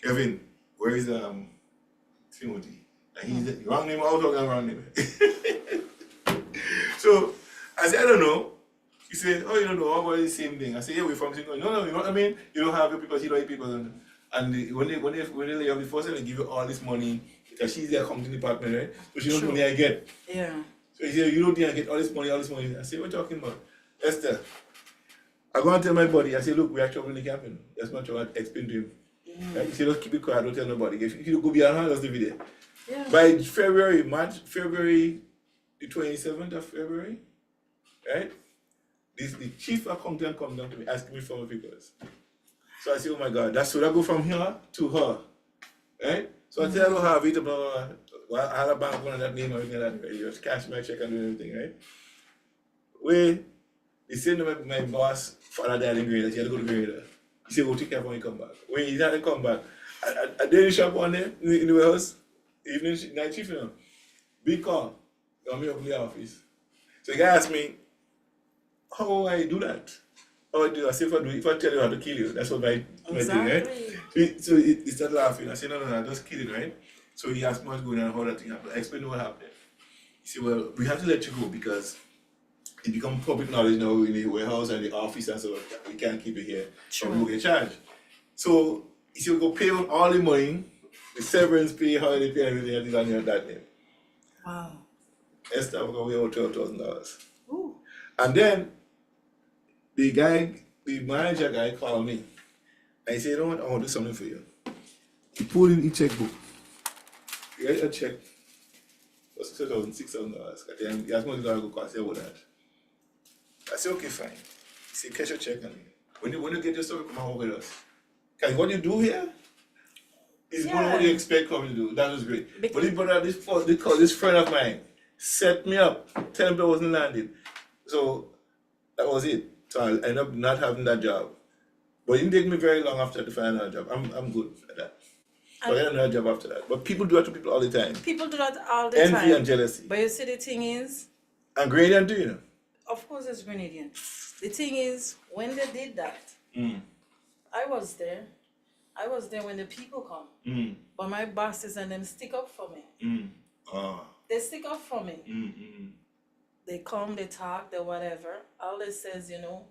Kevin, where is Timothy? And he's the wrong name, I was talking wrong name. So I said, I don't know. He said, oh, you don't know, about the same thing. I said, yeah, we're from Singapore. No, you know what I mean? You don't have your people, you don't have people. And when they lay off the first time, they give you all this money because she's their accounting department, right? So she knows Sure. money I get. Yeah. So he said, you don't think I get all this money, I said, what you talking about? Esther, I go and tell my buddy, I say, look, we are trouble in the cabin. That's what I explain to him. Right? He said, just keep it quiet, don't tell nobody. If you go beyond her, that's the video. Yeah. By February, the 27th of February, right? The chief accountant come down to me, asking me for my figures. So I say, oh my God, that's so I go from here to her, right? So I tell her, blah, blah, blah. Well, I had a bank one of that name, everything like that, right? You just cash my check and do everything, right? Well, he said to my boss, father died in Grenada, he had to go to Grenada. He said, go take care of when he come back. When he didn't come back, I did the shop one day in the warehouse, evening, night shift, you know. Big call, got me up in the office. So the guy asked me, how I do that? How I do that? I say, if I tell you how to kill you, that's what my thing, right? So he started laughing. I said, no, just kill it, right? So he asked me what's going on, how that thing happened. I explained what happened. He said, well, we have to let you go because it becomes public knowledge now in the warehouse and the office and so on. We can't keep it here. Sure. Or we will get charged. So he said, we go pay all the money, the severance pay, holiday pay, everything, and on your that name. Wow. Esther, we're going to pay $12,000. Ooh. And then the manager guy called me. And he said, you know what, I want to do something for you. He pulled in the checkbook. He got a check for $6,000. He asked me to go cost about that. I said, okay, fine. He said, catch your check and when you get your stuff, come and work with us. Because what you do here is more than what you expect coming to do. That was great. But this brother, this friend of mine set me up, tell him I wasn't landed. So that was it. So I ended up not having that job. But it didn't take me very long after to find another job. I'm good at that. So I had another job after that. But people do that to people all the time. People do that all the time. Envy and jealousy. But you see, the thing is, And Grenadian too, you know. of course, it's Grenadian. The thing is, when they did that, I was there. I was there when the people come. But my bosses and them stick up for me. They stick up for me. They come, they talk, they whatever. All they says, you know,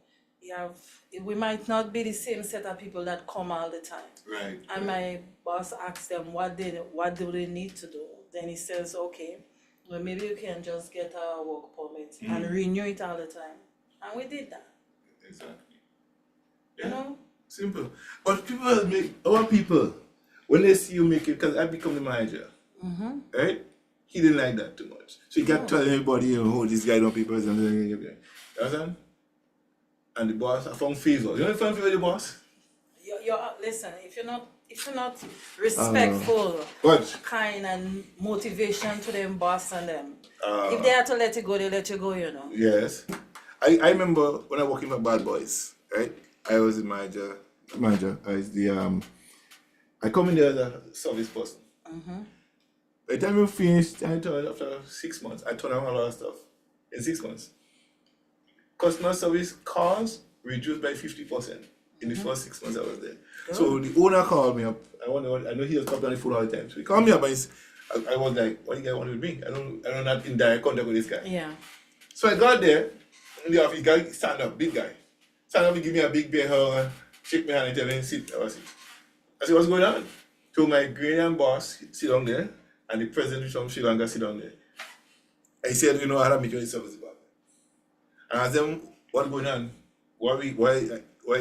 we might not be the same set of people that come all the time. Right. And my boss asks them what do they need to do. Then he says, okay, well maybe you can just get a work permit and renew it all the time. And we did that. Exactly. You know? Simple. But our people, when they see you make it, because I become the manager, right? He didn't like that too much. So he kept telling everybody, this guy don't people. You understand? And the boss, I found favor. You know the favor with the boss? Listen, if you're not respectful, What? kind and motivation to them boss and them, if they have to let you go, they let you go, you know. Yes. I remember when I worked in Bad Boys, right? I was the manager. I come in there as a service person. By the time we finished, I turned after 6 months, I turned around a lot of stuff in 6 months. Customer service calls reduced by 50% in the first 6 months I was there. So the owner called me up. I know he was coming on the phone all the time. So he called me up and I was like, what do you guy want with me? I don't not in direct contact with this guy. Yeah. So I got there in the office, guy stand up, big guy. Stand up and give me a big bear hug, shake my hand and tell me, sit. I said, what's going on? So my Ghanaian boss sit down there and the president from Sri Lanka sit down there. I said, you know, I have to meet you in the service department. And I asked them, what's going on? Why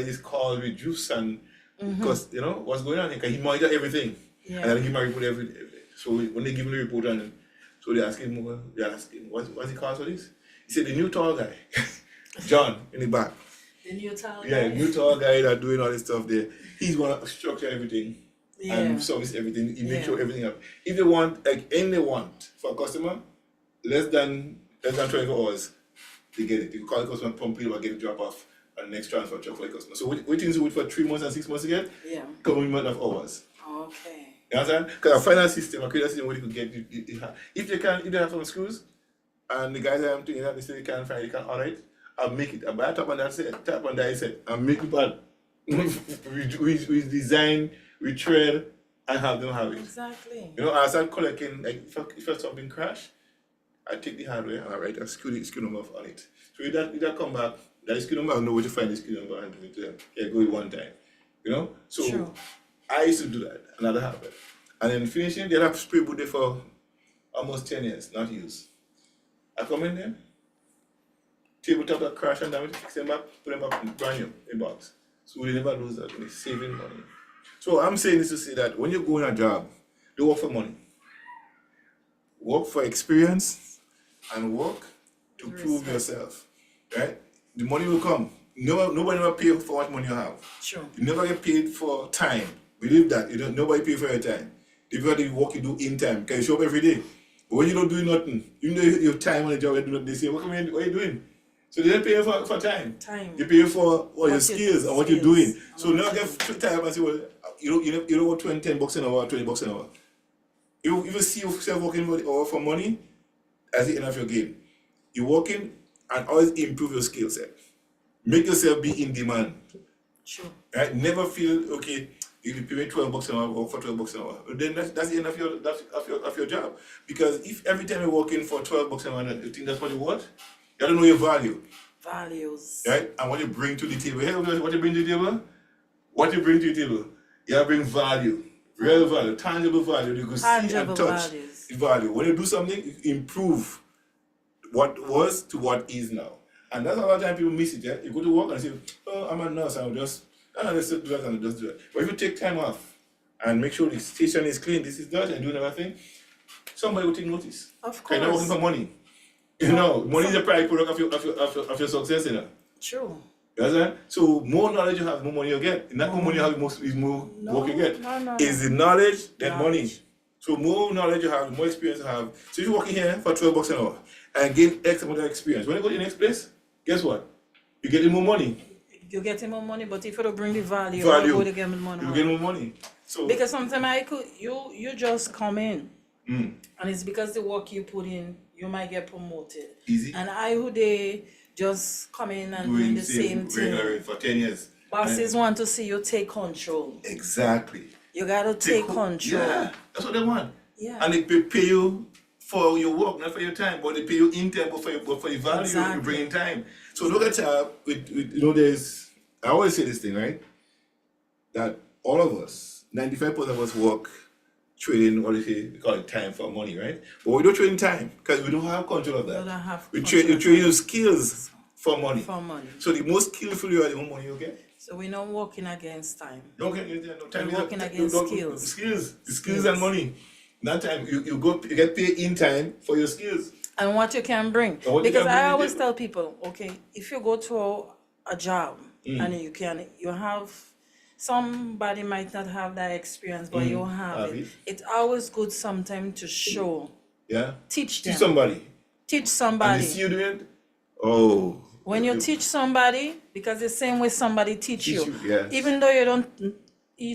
this call reduced and because you know what's going on? Because he monitor everything. Yeah. And I give my report every day. So when they give me the report and so they ask him what's the cause for this? He said the new tall guy, John in the back. The new talent. Yeah, new tall guy that doing all this stuff there. He's gonna structure everything and service everything. He make sure everything up. If they want for a customer, less than 24 hours. They get it. You call the customer promptly or get a drop off and next transfer check for the customer. So what things you wait for 3 months and 6 months to get? Yeah. Commitment of hours. Okay. You understand? Because a final system, a create a system where you could get if they have some screws and the guys I'm doing that they say they can't find it, they can't order it, I'll make it. I'll buy a top on that set, tap on that set, and make it bad. we design, we tread, and have them have it. Exactly. You know, I start collecting like if something crash, I take the hardware and I write a screw number on it. So if that come back, that screw number, I know where to find the screw number and give it to them. Yeah, go it one time. You know? So True. I used to do that, another habit. And then finishing, they have spray boot there for almost 10 years, not used. I come in there, tabletop that crash and damage, fix them back, put them back brand new in box. So we never lose that, we're saving money. So I'm saying this to say that when you go in a job, don't work for money. Work for experience and work to prove yourself, right? The money will come. Nobody will pay for what money you have. Sure. You never get paid for time. Believe that. Nobody pay for your time. If you have the work you do in time, can you show up every day? But when you don't do nothing, even though your time on the job, you do nothing, they say, what are you doing? So they don't pay you for time. Time. They pay you for your skills and what you're doing. So now get time and say, well, you don't want $10 an hour or $20 an hour. You see yourself working for money as the end of your game. You're working and always improve your skill set. Make yourself be in demand. Sure. Right? Never feel okay. If you pay me $12 an hour, work for $12 an hour. Then that's the end of your job. Because if every time you're working for $12 an hour, you think that's what you want, you don't know your value. Values. Right? And what you bring to the table. Hey, what you bring to the table? What you bring to the table? You bring value. Real value, tangible value. You can see and touch values. the value. When you do something, you improve what was to what is now. And that's a lot of time people miss it. Yeah? You go to work and say, oh, I'm a nurse, let's do that and just do it. But if you take time off and make sure the station is clean, this is that, and doing everything, somebody will take notice. Of You're not working course. for money. You know, money is a product of your success, you know. True. You understand? So more knowledge you have, more money you get. Not more money you have, is more work you get. No. Is the knowledge, then money. Knowledge. So more knowledge you have, more experience you have. So if you're working here for $12 an hour and gain X amount of experience, when you go to the next place, guess what? You're getting more money. You're getting more money, but if you don't bring the value, Value. you're going to get more money. You get more money. So Because sometimes you just come in, and it's because the work you put in, you might get promoted. Easy. And who they just come in and doing the same regularly thing. for 10 years. Bosses want to see you take control. Exactly. You gotta take control. Yeah, that's what they want. Yeah. And they pay you for your work, not for your time, but they pay you in time, but for your value you Exactly. bring in time. So look at with there's I always say this thing, right? That all of us, 95% of us work trading what we call it time for money, right? But we don't trade in time because we don't have control of that. We don't have we control trade of your skills for money. for money. So the most skillful you are, the more money you get. So we're not working against time. Don't get no time. We're working against skills. Skills and money. That time you get paid in time for your skills. And what you can bring. And what you Because can bring I to always the tell people, okay, if you go to a job and you have somebody might not have that experience, but you have Have it. it. It's always good sometimes to show, Yeah. teach them, Teach somebody. teach And somebody. they see you doing it. Oh. When you teach somebody, because the same way somebody teach you, yes. even though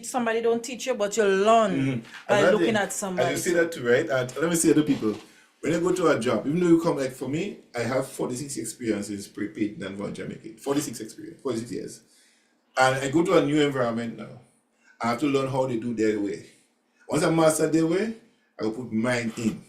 somebody don't teach you, but you learn by Another looking thing, at somebody. And you see that too, right? Let me say to people, when you go to a job, even though you come like for me, I have 46 experiences prepaid and volunteer making. 46 years. And I go to a new environment now. I have to learn how they do their way. Once I master their way, I will put mine in.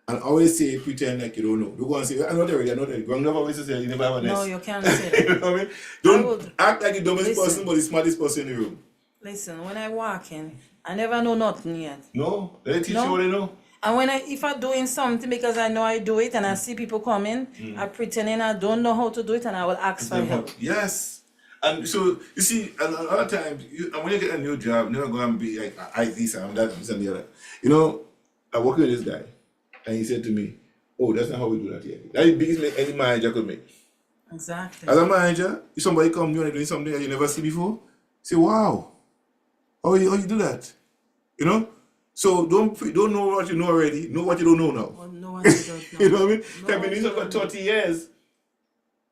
And always say, pretend like you don't know. Don't go and say, I'm not ready. Growing up always say, you never have a nest. No, you can't say that. You know what I mean? Don't would- act like the dumbest Listen. person, but the smartest person in the room. Listen, when I walk in, I never know nothing yet. No, they teach No. you what they know. And if I'm doing something because I know I do it and I see people coming, I'm pretending I don't know how to do it and I will ask for help. Yes. And so, you see, a lot of times, and when you get a new job, you're not going to be like, I this and that and this and the other. You know, I work with this guy, and he said to me, oh, that's not how we do that here. That's the biggest mistake any manager could make. Exactly. As a manager, if somebody come new and doing something that you never see before, say, wow, how you do that? You know? So don't know what you know already, know what you don't know now. Well, no one don't know. You know what I mean? No, I've been doing you something for don't know. 30 years,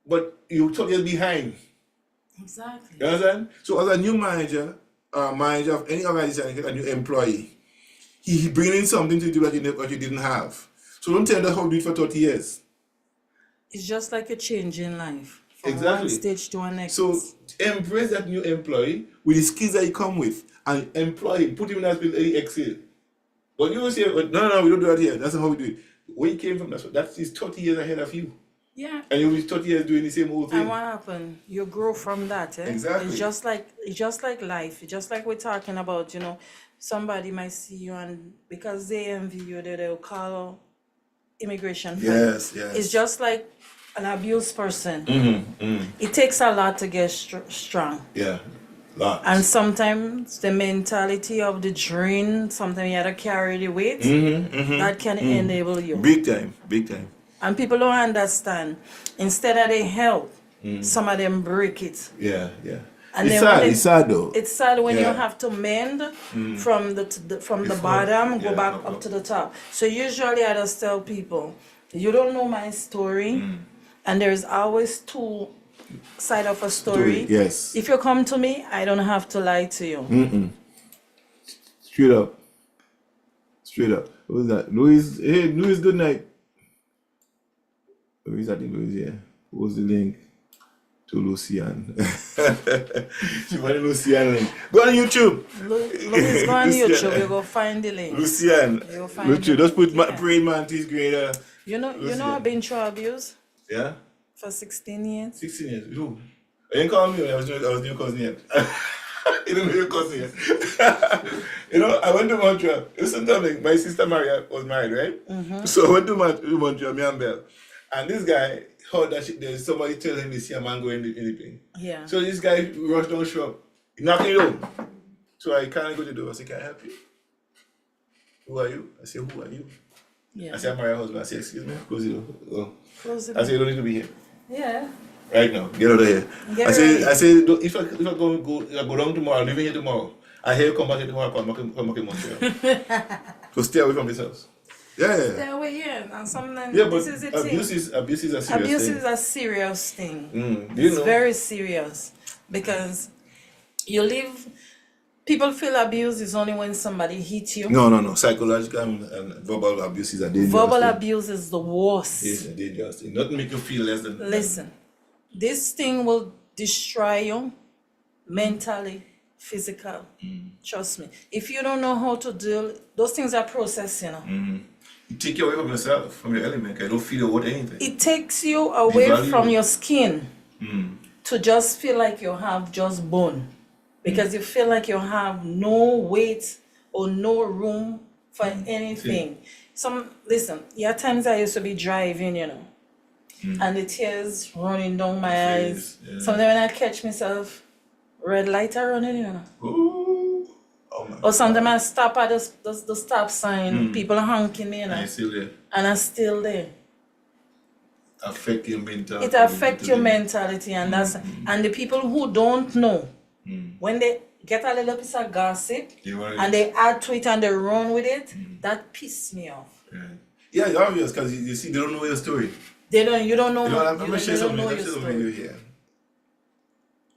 but you're 30 years behind. Exactly. You understand? So as a new manager of any organization, a new employee, he bringing in something to do that you didn't have. So don't tell them how to do it for 30 years. It's just like a change in life. From Exactly. one stage to the next. So embrace that new employee with the skills that he come with and employ him, put him in that field he excel. But you will say, no, we don't do that here. That's not how we do it. Where he came from, that's he's 30 years ahead of you. yeah. And you'll be 30 years doing the same old thing. And what happened? You grow from that, eh? Exactly. It's just like life. It's just like we're talking about, somebody might see you and because they envy you, they'll call immigration. Yes, yes. It's just like an abused person. It takes a lot to get strong. Yeah, lots. And sometimes the mentality of the drain, sometimes you have to carry the weight, that can enable you. Big time, big time. And people don't understand. Instead of they help, some of them break it. Yeah, yeah. And It's then when sad, they- it's sad though. It's sad when Yeah. you have to mend from the Before- bottom, go yeah, back no, up to the top. So usually I just tell people, you don't know my story, and there's always two side of a story. Yes. If you come to me, I don't have to lie to you. Straight up. Straight up. What was that? Louis, hey, Louis, good night. Louis, I think Louis, yeah. What was the link to Lucian? She wanted Lucian link. Go on YouTube. Louis, go on Lucian. YouTube, you go find the link. Lucian. You'll find Lucian. it. Just put Yeah. praying mantis grader. You know Lucian. I've been through abuse Yeah? for 16 years. 16 years. Who? You didn't call me when I was your cousin yet. You didn't know your cousin yet. I went to Montreal. Listen to me. My sister Maria was married, right? So I went to Montreal, me and Belle. And this guy heard that there's somebody telling him to see a man go in the thing. Yeah. So this guy rushed down shop. He knocked it on. So I can't go to the door. I said, can I help you? Who are you? I said, who are you? Yeah. I said, I'm Maria's husband. I said, excuse me, close the door. Oh. Close it I said, you don't need to be here. Yeah. Right now, get out of here. Get I say, ready. if I go down tomorrow, I'm leaving here tomorrow. I hear you come back here tomorrow, come back in Montreal. So stay away from this house. Yeah. Stay away, yeah. And sometimes Yeah, but this is the thing. abuse is a serious Abuse thing. is a serious thing. Do you It's know? very serious because people feel abuse is only when somebody hits you. No. Psychological and verbal abuse is a dangerous Verbal thing. abuse is the worst. It's a dangerous thing. Not make you feel less than. Listen, this thing will destroy you mentally, physical. Trust me. If you don't know how to deal, those things are processed, You take you away from yourself, from your element. I don't feel about anything. It takes you away Devalue. from your skin to just feel like you have just bone. Because you feel like you have no weight or no room for anything. Listen, there are times I used to be driving, and the tears running down my eyes. Yeah. Sometimes when I catch myself, red light are running, Ooh. Oh my Or sometimes I stop at the stop sign, people are honking me, I still there. and I'm still there. Affect your mental. It affects your mentality, and and the people who don't know, when they get a little piece of gossip and they add to it and they run with it, that pisses me off. Right. Yeah, it's obvious because you see, they don't know your story. You don't know. I'm gonna you share don't something. know I'm your share something story. with you here.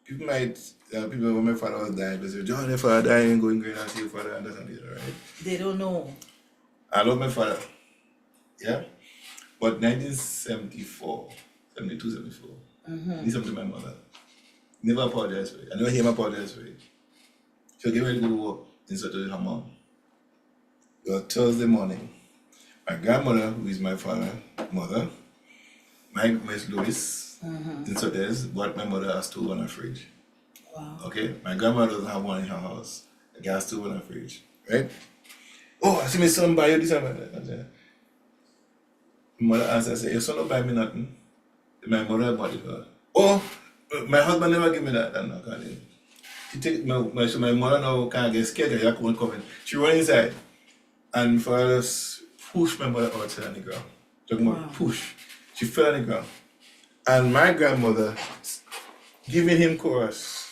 People when my father was dying, they say, "John, your father dying, going and see your father," and that's and this, right? They don't know. I love my father. Yeah, but 1974, 72, 74. Need something to my mother. Never apologize for it. I never hear him apologize for it. She'll get ready to go to work in Saturday, her mom. It was Thursday morning. My grandmother, who is my father's mother, my Miss Louis, in Saturdays, bought my mother a stove and a fridge. Wow. Okay? My grandmother doesn't have one in her house. A gas stove and a fridge. Right? Oh, I see my son buy you this and that. I said, my mother asked, I said, your son don't buy me nothing. My mother bought it for her. Oh, my husband never give me that. I'm not going She take so my mother now can't get scared that you won't come in. She run inside and for us push my mother outside on the ground. Talking about push. She fell on the ground. And my grandmother giving him chorus.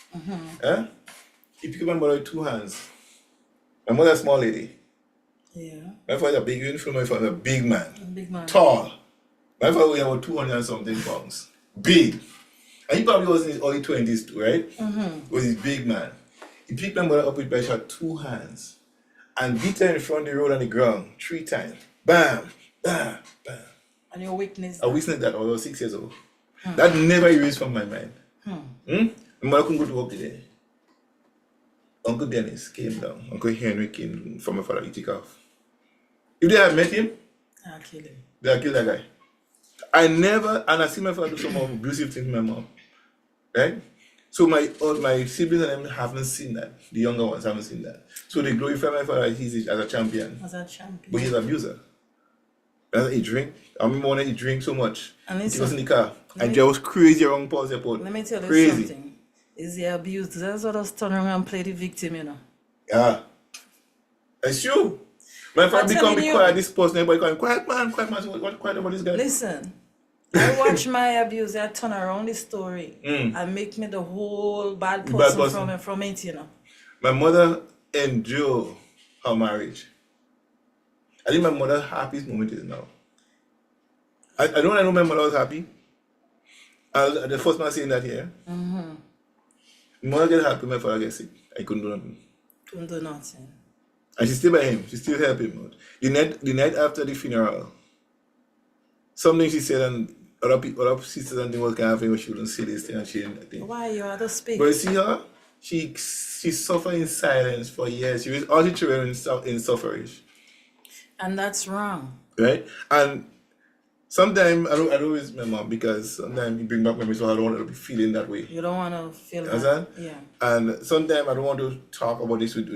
He picked up my mother with two hands. My mother a small lady. Yeah. My father a big uniform, my father a big man. Big man. Tall. My father weighed about 200 and something pounds. Big. And he probably was in his early 20s too, right? Was his big man. He picked my mother up with by shot two hands and beat her in front of the road on the ground 3 times. Bam, bam, bam. And you witnessed I witnessed that when I was 6 years old. That never erased from my mind. My mother couldn't go to work today. Uncle Dennis came down. Uncle Henry came from my father. He took off. If they had met him, I'll kill him. they had killed that guy. I never, and I see my father do some abusive things to my mom. Right? So my siblings and them haven't seen that. The younger ones haven't seen that. So they glorify my father as a champion. As a champion. But he's an abuser. He drink. I remember when he drink so much. And He listen, was in the car. And there was crazy around Paul's airport. let me tell you Crazy. something. Is the abuse. That's what us turn around and play the victim, Yeah. It's true. My father become telling you. quiet, this person, everybody calling, quiet man, so what quiet about this guy? Listen, I watch my abuse, I turn around the story and make me the whole bad person, from it, My mother endured her marriage. I think my mother's happiest moment is now. I don't know my mother was happy. I was the first man saying that here. My mother get happy, my father get sick. I couldn't do nothing. Couldn't do nothing. And she's still by him. She still help him out. The night after the funeral, something she said and other sisters and things was kind of thing, she wouldn't say this thing and she didn't think. Why you had to speak? But you see her, she suffered in silence for years. She was all the children in suffrage. And that's wrong. Right? And sometimes I don't always remember because sometimes you bring back memories, so I don't want to be feeling that way. You don't want to feel that. Understand? Yeah. And sometimes I don't want to talk about this with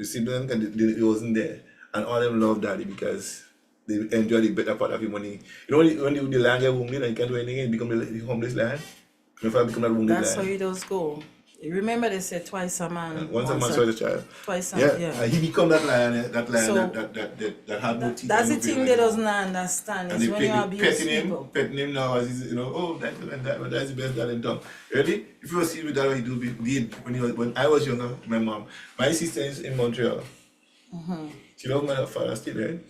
siblings and it wasn't there. And all them love daddy because they enjoy the better part of your money. You know when the land get wounded and you can't do anything, it become the homeless land. If I become that wounded That's land. how it does go. You remember they said twice a man. Once a man, twice a child. Twice a Yeah. man, yeah. And he become that lion So, that had no teeth. That's the and no thing vein they like that. doesn't understand. And Is they when you abuse people. petting him now as he's, oh, that's the best dad in town. Ready? If you were see with that, he did when I was younger, my mom. My sister is in Montreal. She loved my father still, right?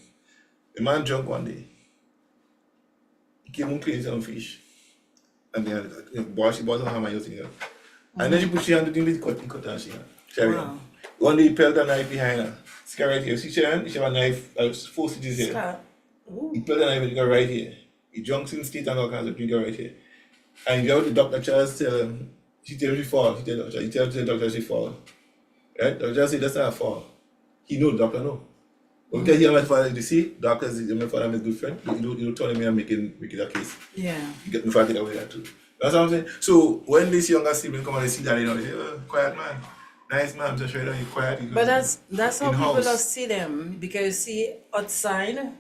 The man drunk one day. He came home cleaning some fish. And then she bought some ham and everything. And then she put she hand to the cut and she carry Wow. on. One day he pelted a knife behind her. Scar right here. See Sharon? She have a knife, 4 stitches here. Scott. Ooh. He pelted a knife and he got right here. He drunk in state and all kinds of things right here. And he go to Dr. Charles tell him, she tell him she fall. He tell the doctor she fall. Right? Dr. Charles say that's not a fall. He know, the doctor know. Okay, here my father, you see, doctors, my father, my good friend. You don't tell me I'm making a case. Yeah. You get me father away that too. That's what I'm saying. So when this younger sibling come and they see that, they say, oh, quiet man. Nice man, just show you you quiet. You But that's how people in-house. just see them, because see outside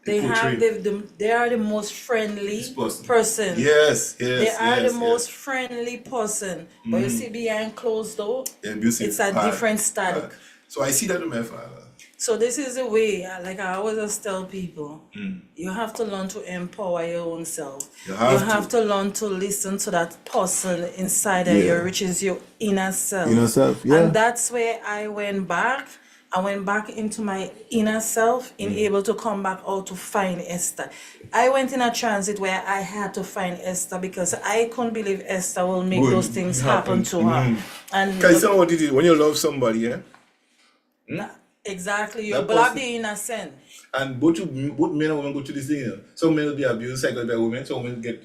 they portray. have they are the most friendly person. Yes, They yes, are yes, the most friendly person. But you see behind closed door, abusive. it's a different static. So I see that with my father. So this is the way, like I always just tell people, you have to learn to empower your own self. You have to learn to listen to that person inside of you, which is your inner self. Inner self, yeah. And that's where I went back. I went back into my inner self, in able to come back out to find Esther. I went in a transit where I had to find Esther because I couldn't believe Esther will make those things happen to her. And Because you know what it is, when you love somebody, yeah? exactly, you That block person- the innocent. And both men and women go through this thing, you know. Some men will be abused psychologically by women, some women get,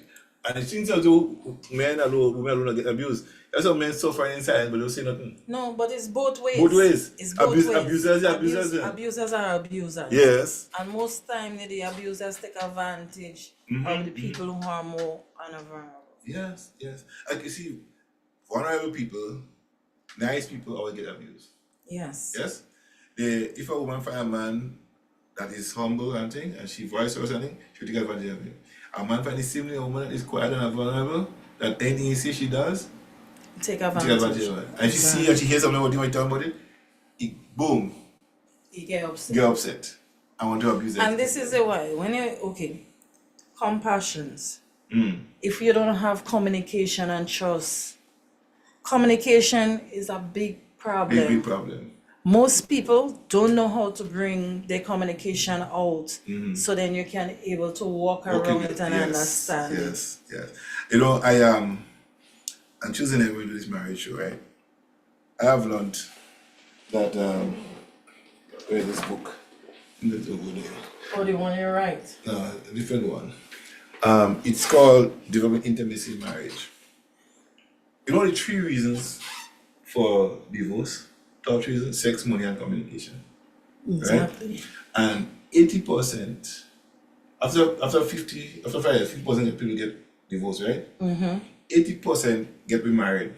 and it seems as though men alone, women alone get abused. That's how men suffer inside, but don't say nothing. No, but it's both ways. Both ways. It's both Abuse- ways. abusers are abusers, yeah. Abusers are abusers. Yes. And most time the abusers take advantage of the people who are more vulnerable. Yes, yes. Like you see, vulnerable people, nice people always get abused. Yes. Yes? If a woman find a man that is humble and thing, and she voices or something, she'll take advantage of him. A man find the same a woman that is quiet and vulnerable, that anything he sees she does, Take take advantage. advantage of it. And she see and she hears something what you want to talk about it, boom, You get upset. get upset. I want to abuse it. And this is the why. When you compassions. If you don't have communication and trust, communication is a big problem. big problem. Most people don't know how to bring their communication out, so then you can able to walk around it and understand it. Yes, yes. You know, I'm choosing to do this marriage show, right? I have learned that where's this book? Let's go there. Or the one you write. No, a different one. It's called Developing Intimacy in Marriage. You know the 3 reasons for divorce? Top 3 reasons: sex, money, and communication. Exactly. And 80%, after 5 years, 50% of people get divorced, right? 80% get remarried.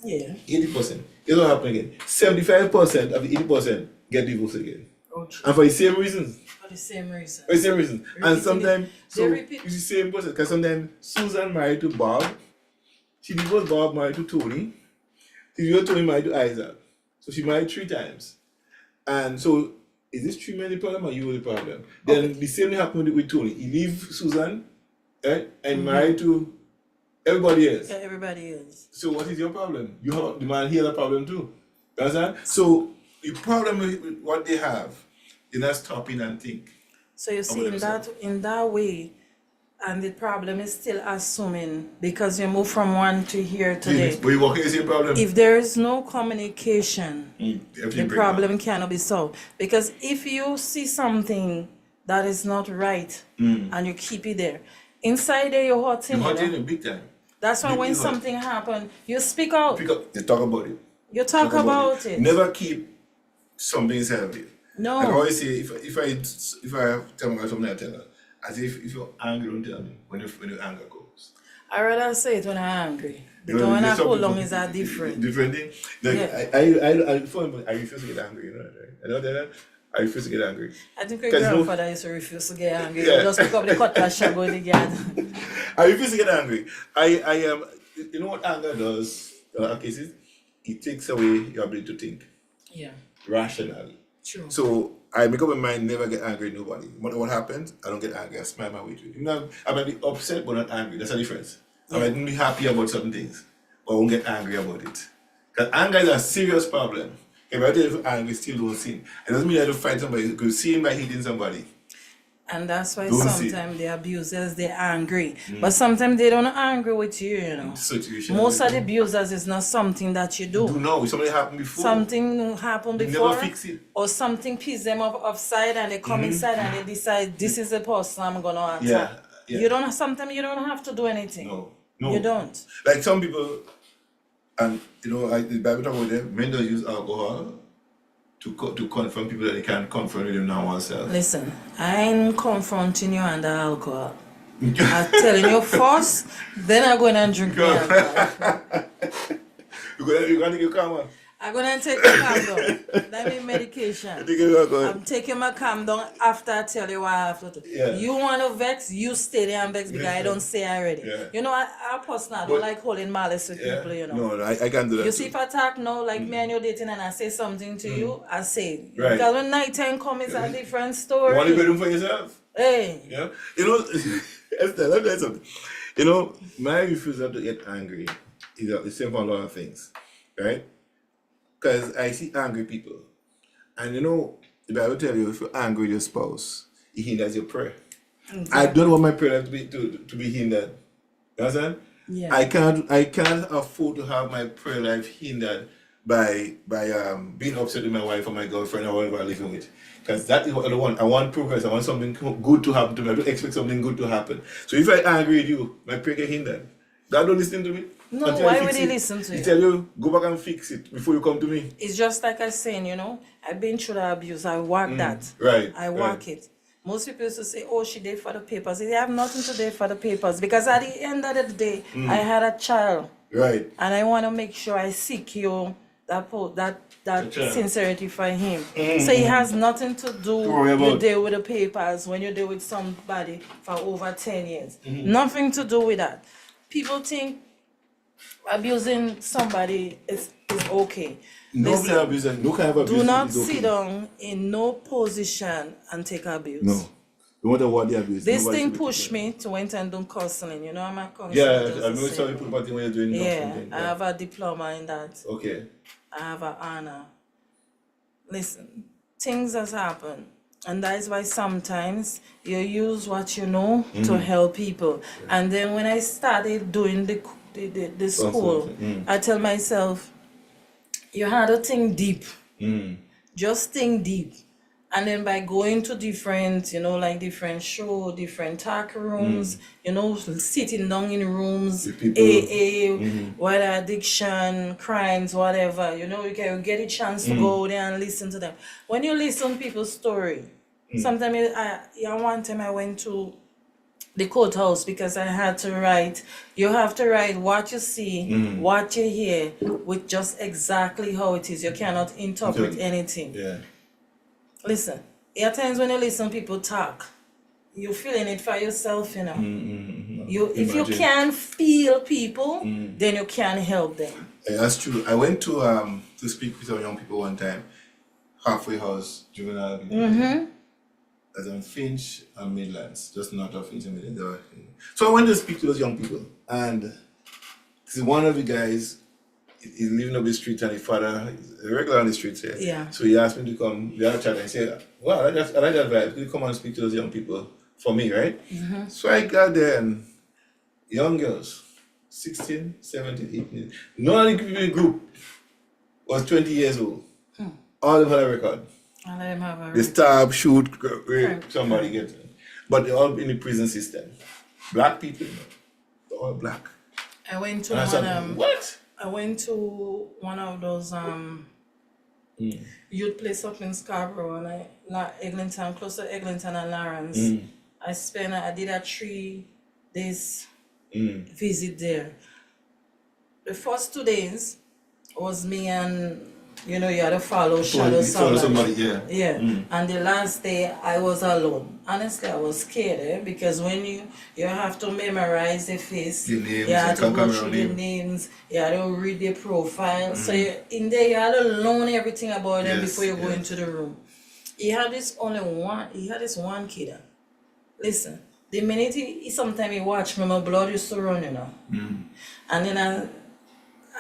Yeah. 80%. It will happen again. 75% of the 80% get divorced again. Okay. And for the same reasons. For the same reason. For the same reason. And Repeating sometimes, it. so They repeat. it's the same person. Because sometimes Susan married to Bob. She divorced Bob, married to Tony. She divorced Tony, married to Isaac. So she married 3 times. And so, is this 3 men the problem or you the problem? Then the same thing happened with Tony. He leave Susan, right, and married to everybody else. Yeah, everybody else. So what is your problem? You have the man here a problem too. You understand? So the problem with what they have, they're not stopping and think. So you see, in that way, and the problem is still assuming because you move from one to here today. But you walk in the same problem. If there is no communication, Everything the break problem cannot be solved. Because if you see something that is not right and you keep it there, inside there you're hurting. You hurt you know? in big time. That's why Big when hurt. something happens, you speak out. Pick up, you talk about it. You talk about it. Never keep something inside of you. No. I always say if I tell my wife something, I tell her. As if you're angry, don't tell me when your anger goes. I rather say it when I'm angry. You Because know, when there's I some hold people- long is that different. Different thing. Like Yeah. I refuse to get angry. You know that, right? I know that. I refuse to get angry. I think your 'Cause no- grandfather used to refuse to get angry. Yeah. You just pick up the cutlass and go in the garden. I refuse to get angry. I am. You know what anger does? In our cases, it takes away your ability to think Yeah, rationally. true. So I make up my mind, never get angry at nobody. What happens? I don't get angry. I smile my way through it. You know, I might be upset, but not angry. That's the difference. I might be happy about certain things, but I won't get angry about it. Because anger is a serious problem. If I tell you angry, still don't sin. It doesn't mean you have to fight somebody. You could sin by hitting somebody. And that's why Don't see. sometimes the abusers, they're angry. But sometimes they don't angry with you, you know. Situation. Most of the abusers is not something that you do. do know. Something happened before. Something happened You before. never fix it. Or something piss them up offside and they come inside and they decide this is the person I'm gonna attack. Yeah. You don't sometimes you don't have to do anything. No. You don't. Like some people, and you know, like the Bible talk about them, men don't use alcohol to confront people that they can't confront with them now oneself. Listen, I ain't confronting you under alcohol. I'm telling you first, then I'm going to drink the alcohol. You're gonna take your calm. I'm going to take my calm down. That means medication. Take your alcohol. I'm taking my calm down after I tell you what I have to do. Yeah. You want to vex, you stay there and vex because I don't say already. Yeah. You know, I personally don't like holding malice with people, you know. No, I can't do that. You see, if I talk now, like me and you dating, and I say something to you, I say it. Right. Because when nighttime comes, it's a different You story. want a bedroom for yourself? Hey. Yeah. You know, Esther, let me tell you something. You know, my refusal to get angry is the same for a lot of things, right? Because I see angry people. And you know, the Bible tell you if you're angry with your spouse, it hinders your prayer. I don't want my prayer life to be hindered. You understand? Yeah. I can't afford to have my prayer life hindered by being upset with my wife or my girlfriend or whoever I'm living with. Because that is what I want. I want progress. I want something good to happen to me. I don't expect something good to happen. So if I angry with you, my prayer get hindered. God don't listen to me. No, Until I why fix would he it. listen to He you? tell you, go back and fix it before you come to me. It's just like I saying, you know, I've been through the abuse. I work that. Right, I work it. Most people used to say, oh, she did for the papers. I have nothing to do for the papers. Because at the end of the day, I had a child. Right. And I want to make sure I secure that child. sincerity for him. So it has nothing to do worry you about. deal with the papers when you deal with somebody for over 10 years. Mm-hmm. Nothing to do with that. People think abusing somebody is okay. Nobody Listen, abuse and no kind of abuse do not is okay. sit down in no position and take abuse. No. No matter what the abuse. This nobody thing should be pushed taken. me to went and do counseling. You know, I'm a counselor. Yeah, just I the know same some people way. party when you're doing Yeah, something. I have a diploma in that. Okay. I have an honor. Listen, things has happened. And that is why sometimes you use what you know to help people. And then when I started doing the school, I tell myself, you had to think deep. Just think deep. And then by going to different, you know, like different show, different talk rooms, you know, sitting down in rooms, With people. AA, whether addiction, crimes, whatever, you know, you can get a chance to go there and listen to them. When you listen to people's story, sometimes one time I went to the courthouse because I had to write. You have to write what you see, what you hear, with just exactly how it is. You cannot interpret anything. Yeah. Listen, there are times when you listen people talk, you're feeling it for yourself, you know. If you Imagine. can't feel people, then you can't help them. Yeah, that's true. I went to speak with some young people one time, halfway house, juvenile people. As in Finch and Midlands, just north of Finch and Midlands. So I went to speak to those young people, and this is one of the guys. He's living up the street, and his father is a regular on the streets here. Yeah. So he asked me to come. We had a chat, and he said, "Well, I like that vibe. Could you come and speak to those young people for me, right?" So I got there, and young girls, 16, 17, 18, none of the people in the group was 20 years old. All of them had a record. And let them have a They stab, shoot, rape, Right. somebody get it. But they're all in the prison system. Black people, they're all black. I went to And I one said, what? I went to one of those youth place up in Scarborough, and Eglinton, close to Eglinton and Lawrence. I did a 3 days visit there. The first 2 days was me and, you know, you had to follow shadow somebody. Yeah. Yeah, and the last day I was alone. Honestly, I was scared because when you have to memorize the face, The names, you have the to go camera through the name. names, you have to read their profile. So in there you had to learn everything about them Yes, before you go yes. into the room. He had this one kid. Listen, the minute he sometimes he watch me, my blood used to run, you know. And then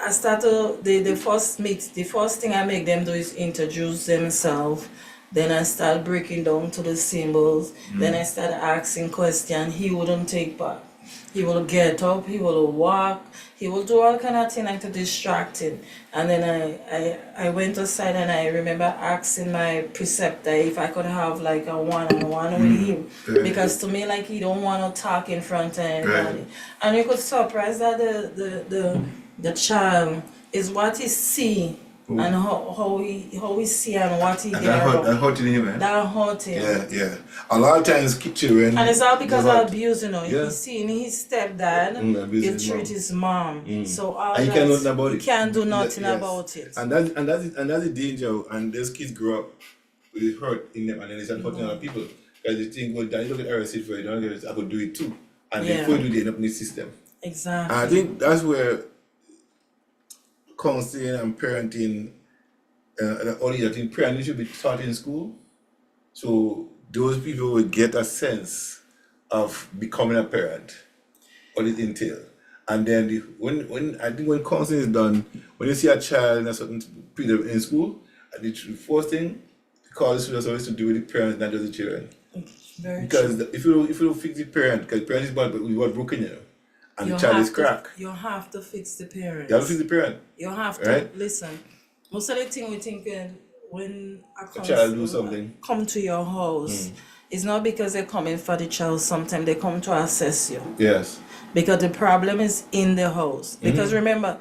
I started the first thing I make them do is introduce themselves. Then I start breaking down to the symbols. Then I start asking questions. He wouldn't take part. He will get up, he will walk, he will do all kind of things like to distract him. And then I went aside and I remember asking my preceptor if I could have like a one-on-one with him. Right. Because to me, like, he don't want to talk in front of anybody. Right. And you could surprise that the child is what he see and how he see and what he And hear that about. hurting him, man. That hurt him. Yeah. A lot of times children. And it's all because they of hurt. abuse, Yeah. He's seen his stepdad, abuse he his treat mom. his mom. So all And he that, can't do nothing about he it. can't do nothing Yes. about it. And that's the danger. And those kids grow up with hurt in them, and then they start hurting other people. Because they think, well, Daddy, look at arrested for it. I could do it too. And Yeah. before you do, they end up in the system. Exactly. And I think that's where counseling and parenting, only I think parenting should be taught in school. So those people will get a sense of becoming a parent, what it entails. And then when I think when counseling is done, when you see a child in a certain period in school, the first thing the cause is always to do with the parents, not just the children. Very Because if you don't fix the parent, because the parent is bad, but we got broken, and You the child have is to- cracked. You have to fix the parents. You have to fix the parent. You have to Right? listen. Most of the thing we think when a child do something. come to your house, it's not because they're coming for the child. Sometimes they come to assess you Yes. because the problem is in the house. Mm-hmm. Because remember,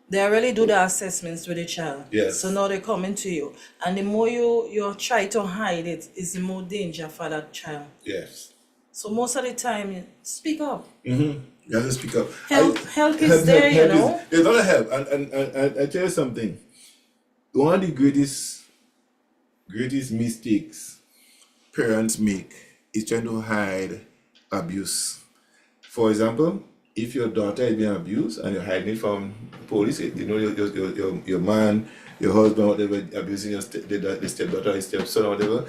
they already do the assessments with the child. Yes. So now they're coming to you, and the more you try to hide it, is the more danger for that child. Yes. So most of the time, speak up. You have to speak up. Help is there, you know. There's a lot of help. And I tell you something. One of the greatest mistakes parents make is trying to hide abuse. For example, if your daughter is being abused and you're hiding it from police, your man, your husband, whatever, abusing the stepdaughter, his stepson, or whatever,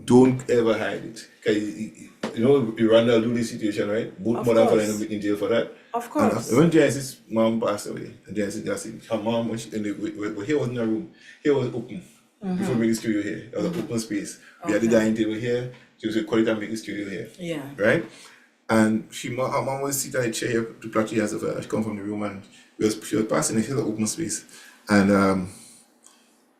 don't ever hide it. Because Randall do this situation, right? Both Of mother and father course. end up in jail for that. Of course. And when Genesis' mom passed away, and Genesis, her mom, when here was in a room, here was open. Before we make the studio here, there was an open space. We had the dining table here, she was call it and make the studio here. Yeah. Right? And her mom was sitting in a chair here to practice herself. She come from the room and she was passing it, she had an open space. And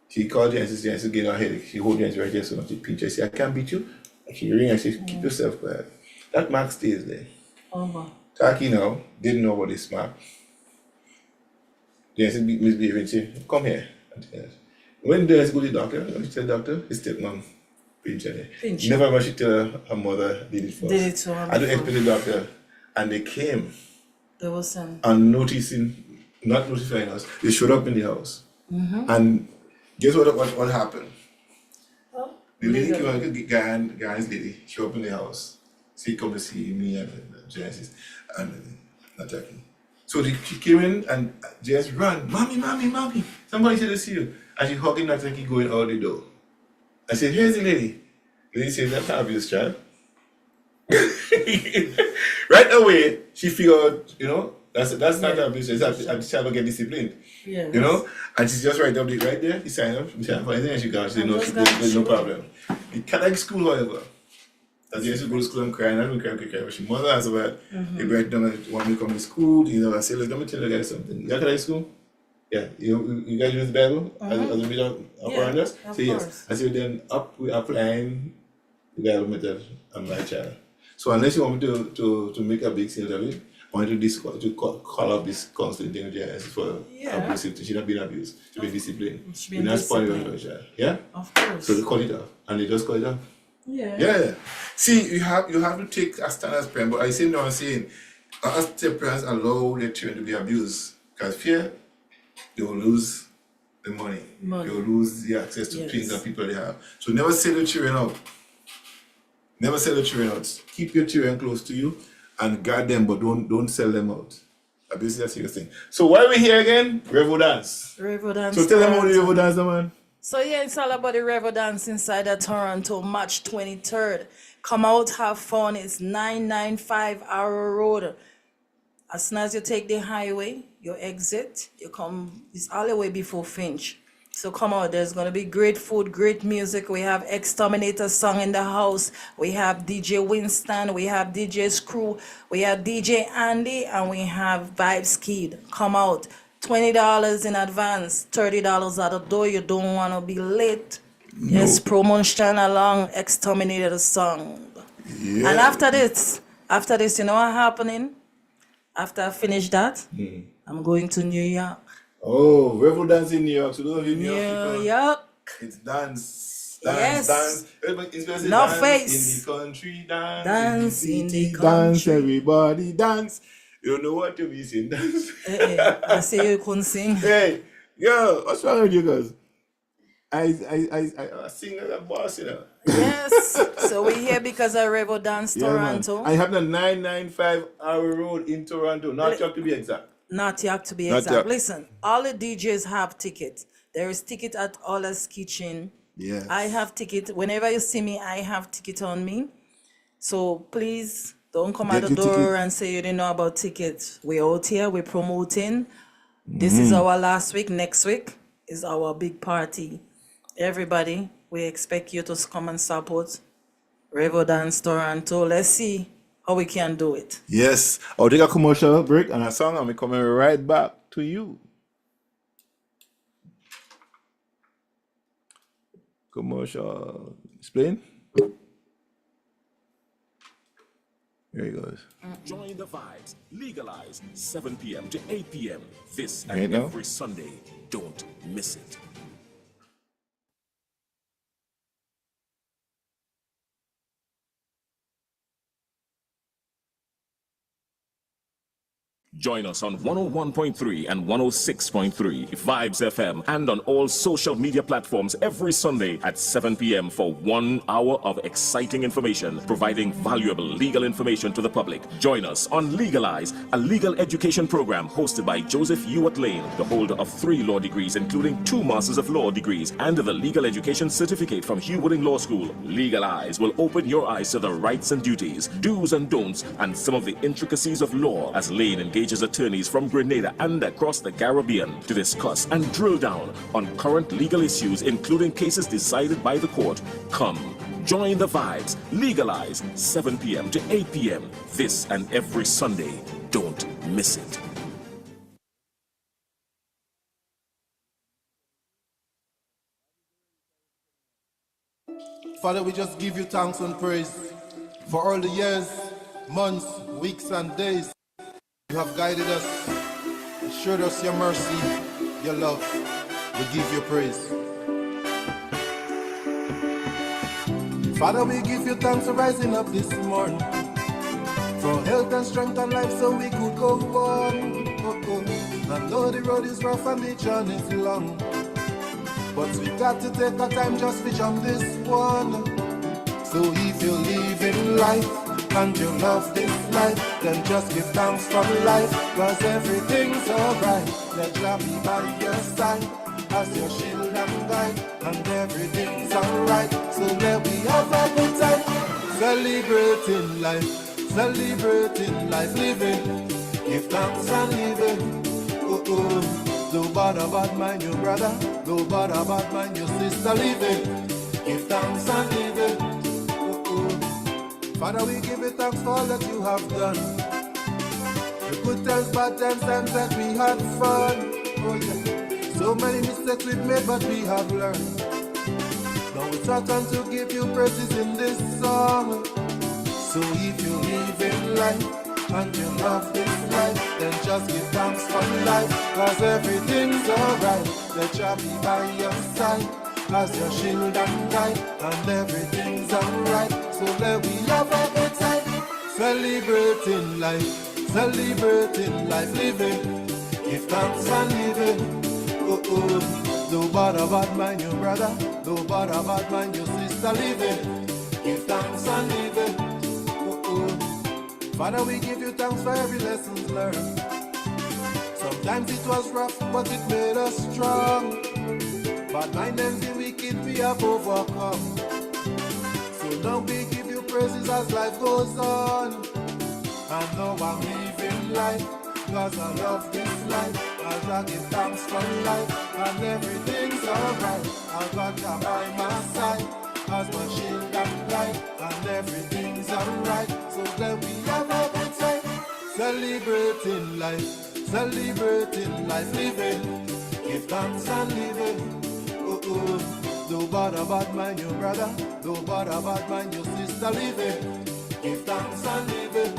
she called Genesis getting her headache. She hold Genesis right there so she pinch her. She said, I can't beat you. And she ring and she said, keep yourself quiet. That mark stays there. Taki now didn't know what this mark. Genesis misbehaving, she said, come here. When Genesis go to the doctor, she tell the doctor, his stepmom pinch her. Pinch her. Never ever she tell her mother did it first. Did it to her I don't before. explain the doctor. And they came There was some. and not notifying us, they showed up in the house. And guess what happened? Oh, The lady came out, the guy's lady, showed up in the house. She come to see me and Genesis and not Jackie. So she came in and just ran, mommy, somebody said to see you. And she hugging Jackie going out the door. I said, here's the lady. The lady said, that's not abuse, child. Right away, she figured, that's not abuse. It's the child will get disciplined. Yes. And she's just right there. He signed up. She signed up for anything, and she got. She said, no, there's no problem. The Catholic school, however, as used to go to school and crying, I don't cry, but she mother as well. They brought them want me to come to school. I said, let me tell you guys something. You got Catholic school? Yeah. You guys use the Bible as a way of around us? of Say yes. course. I said, then we're applying the Bible method on my child. So unless you want me to make a big scene of it, I want to call up this counseling thing with Genesis for abusive. She not being abused. She be disciplined. She be We're not spoiling disciplined. your child. Yeah? Of course. So they call it off. And they just call it off. Yeah. Yeah. See, you have to take a stand as parent, but I say no, I'm saying as parents allow their children to be abused. Because fear, they will lose the money. Money. They will lose the access to Yes. things that people they have. So never sell your children out. Never sell your children out. Keep your children close to you and guard them, but don't sell them out. Abuse is a serious thing. So why are we here again? Revo dance. Revo dance. So tell them about the Toronto. Revo dance, man. So yeah, it's all about the Revo dance inside of Toronto, March 23rd. Come out, have fun. It's 995 Arrow Road. As soon as you take the highway, you exit, it's all the way before Finch. So come out, there's gonna be great food, great music. We have Exterminator song in the house. We have DJ Winston, we have DJ Screw, we have DJ Andy, and we have Vibes Kid. Come out, $20 in advance, $30 at the door. You don't wanna be late. Yes, promotion along Exterminator song. Yeah. And after this, you know what happening? After I finish that, I'm going to New York. Oh, Revel Dance in New York. So those of you in New York, New people, York. it's dance, Yes. dance. Everybody, especially No dance face. in the country, dance, Dance in the city, dance, country. everybody dance. You don't know what to be saying, dance. I say you couldn't sing. Hey, yo, what's wrong with you guys? I sing as a boss, you know. Yes. So we're here because of Revo Dance Yeah, man. Toronto. I have the 995 Hour Road in Toronto, not York to be exact. Not Yak to be Not exact. Yak. Listen, all the DJs have tickets. There is ticket at Ola's Kitchen. Yes. I have ticket. Whenever you see me, I have ticket on me. So please don't come Get out the your door ticket. and say you didn't know about tickets. We're out here. We're promoting. This is our last week. Next week is our big party. Everybody, we expect you to come and support Revo Dance Toronto. Let's see how we can do it. Yes. I'll take a commercial break and a song, and we're coming right back to you. Commercial. Explain. Here he goes. Join the vibes. Legalize 7 p.m. to 8 p.m. This Right and now? every Sunday. Don't miss it. Join us on 101.3 and 106.3 Vibes FM and on all social media platforms every Sunday at 7 p.m. for 1 hour of exciting information, providing valuable legal information to the public. Join us on Legalize, a legal education program hosted by Joseph Ewart Lane, the holder of 3 law degrees, including 2 Masters of Law degrees and the legal education certificate from Hugh Wooding Law School. Legalize will open your eyes to the rights and duties, do's and don'ts, and some of the intricacies of law as Lane engages attorneys from Grenada and across the Caribbean to discuss and drill down on current legal issues, including cases decided by the court. Come, join the vibes. Legalize 7 p.m. to 8 p.m. this and every Sunday. Don't miss it. Father, we just give you thanks and praise for all the years, months, weeks, and days you have guided us, showed us your mercy, your love. We give you praise. Father, we give you thanks for rising up this morning, for health and strength and life so we could go on. I know the road is rough and the journey is long, but we got to take our time just to jump this one. So if you're living life and you love this life, then just give thanks for life, cause everything's alright. Let God be by your side as your shield and guide, and everything's alright. So let we have a good time, celebrating life, living. Give thanks and living. Don't bother about mind your brother, don't bother about mind your sister, living. Give thanks and living. Father, we give you thanks for all that you have done. The good times, bad times, times that we had fun. Oh yeah. So many mistakes we've made, but we have learned. Now it's our time to give you praises in this song. So if you live in life and you love this life, then just give thanks for life, cause everything's alright. Let Jah be by your side as your shield and guide, and everything's alright. So let we have a good time, celebrating life, living. Give thanks and living. Don't bother about mind your brother, don't bother about mind your sister, living. Give thanks and living. Father, we give you thanks for every lesson learned. Sometimes it was rough, but it made us strong. But mind and the wicked we have overcome. So now we give you praises as life goes on. And now I'm living life, cause I love this life. As I give thanks for life, and everything's alright. I got you by my side, as my shield and guide, and everything's alright. So then we have a good time, celebrating life, living. Give thanks and living. Don't bother about mind your brother, don't bother about mind your sister, living. Give thanks and living.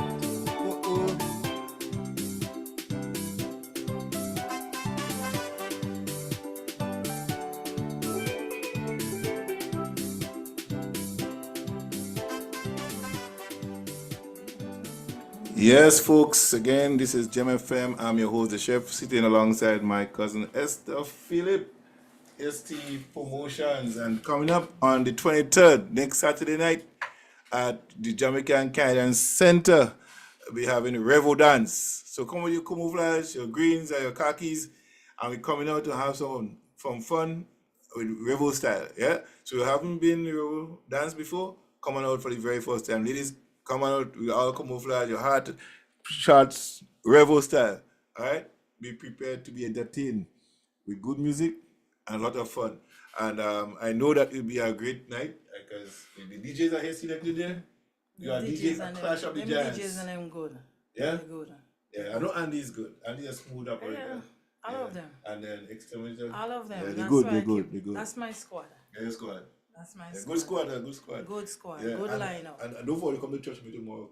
Yes, folks, again, this is Gem FM. I'm your host, the chef, sitting alongside my cousin Esther Philip, ST Promotions, and coming up on the 23rd, next Saturday night, at the Jamaican Canadian Center, we're having a Revo dance. So come with your camouflage, your greens, and your khakis, and we're coming out to have some fun with Revo style, yeah? So you haven't been Revo dance before, come on out for the very first time. Ladies, come on out with all camouflage, your hat, shorts, Revo style, all right? Be prepared to be entertained with good music and a lot of fun. And I know that it'll be a great night because the DJs are here selected there. You are DJs and that clash up the them jazz. DJs and them good. Yeah? They're good. Yeah, I know Andy's good. Andy is smooth up right Yeah, there. all of them. And then Exterminator. All of them. Yeah, they're That's good, why they're I good, keep- they're good. That's my squad. Yeah, squad. That's my Yeah, squad. good squad, good squad. Good squad. Yeah, Good and, lineup. And don't forget, come to church with me tomorrow.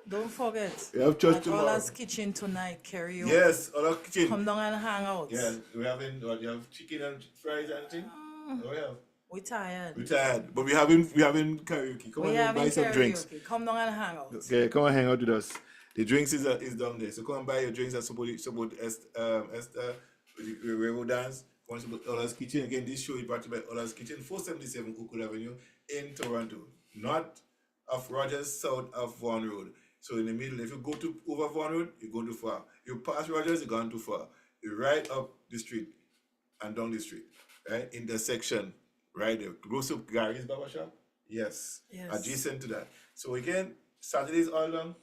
Don't forget. We have church At tomorrow. Ola's Kitchen tonight, karaoke. Yes, other kitchen. Come down and hang out. Yeah, we having what you have chicken and fries and thing. Oh yeah. We tired. We're tired, but we having karaoke. Come We on, having buy some karaoke. drinks. Come down and hang out. Okay, come and hang out with us. The drinks is down there, so come and buy your drinks and support Esther with the Revo Dance. Come and support Ola's Kitchen. Again, this show is brought to you by Ola's Kitchen, 477 Oakwood Avenue in Toronto, north of Rogers, south of Vaughan Road. So in the middle, if you go to over Vaughan Road, you go too far. You pass Rogers, you're gone too far. You right up the street and down the street, right? Intersection, right there. Close to Gary's Barber Shop. Yes. Yes. Adjacent to that. So again, Saturdays all long.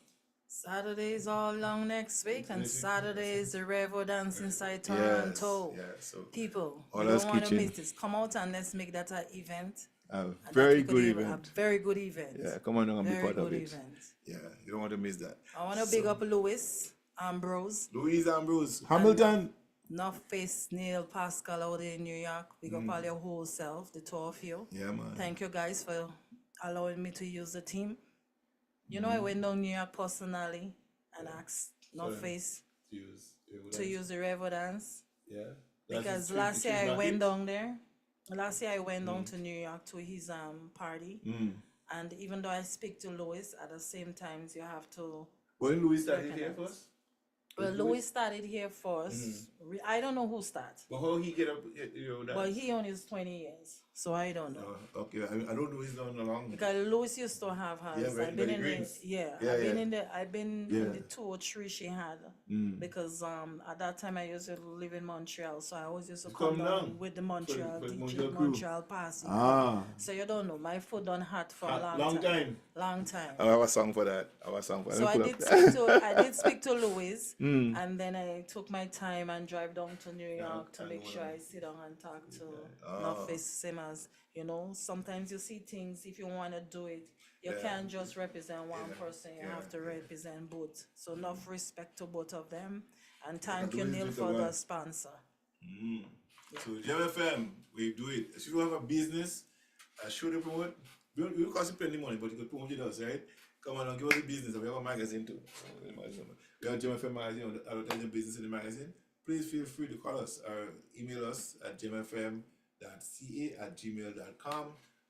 Saturdays all long next week, and Next week. Saturday is the Revo Dance inside Toronto. Yes. Yeah. So People, you Ola's don't want to Kitchen. miss this. Come out and let's make that an event. a And very that we could good have event. A very good event. Yeah, come on and be Very part of good it. event. Yeah, you don't want to miss that. I want to big up Louis Ambrose, Louise Ambrose, Hamilton. North Face, Neil, Pascal out there in New York. Big up all your whole self, the two of you. Yeah, man. Thank you guys for allowing me to use the team. You know, I went down New York personally and asked North So, Face Use to use the Revo Dance. Yeah. Because last year I went down there. Last year I went down to New York to his party. And even though I speak to Louis, at the same time you have to. When Louis started here Recognize. first? Well, Louis started here first. I don't know who started, But how he get up, that? but he only is 20 years, so I don't know. Okay, I don't know he's done along. Because Louis used to have hers. Yeah, very- I've been very in greens. the yeah, Yeah, I've been yeah. in the I've been Yeah. in the 2 or 3 she had because at that time I used to live in Montreal, so I always used to come come down down with the Montreal for the DJ, Montreal crew. Montreal pass. Ah. So you don't know, my foot done hot for a long, Long time. Long time. I have a song for that. So I did speak to Louis, and then I took my time and drive down to New York to and make go sure down. I sit down and talk to North Face Simmers. You know, sometimes you see things, if you want to do it, you can't just represent one person, you have to represent both. So enough respect to both of them, and thank you, Louis Neil, did the for the work. sponsor. So GMFM, we do it. If you have a business, show the promote. We don't cost you plenty money, but you can promote it us, right? Come on, give us a business. We have a magazine too. We have GMFM magazine, advertise your business in the magazine. Please feel free to call us or email us at gmfm.ca@gmail.com,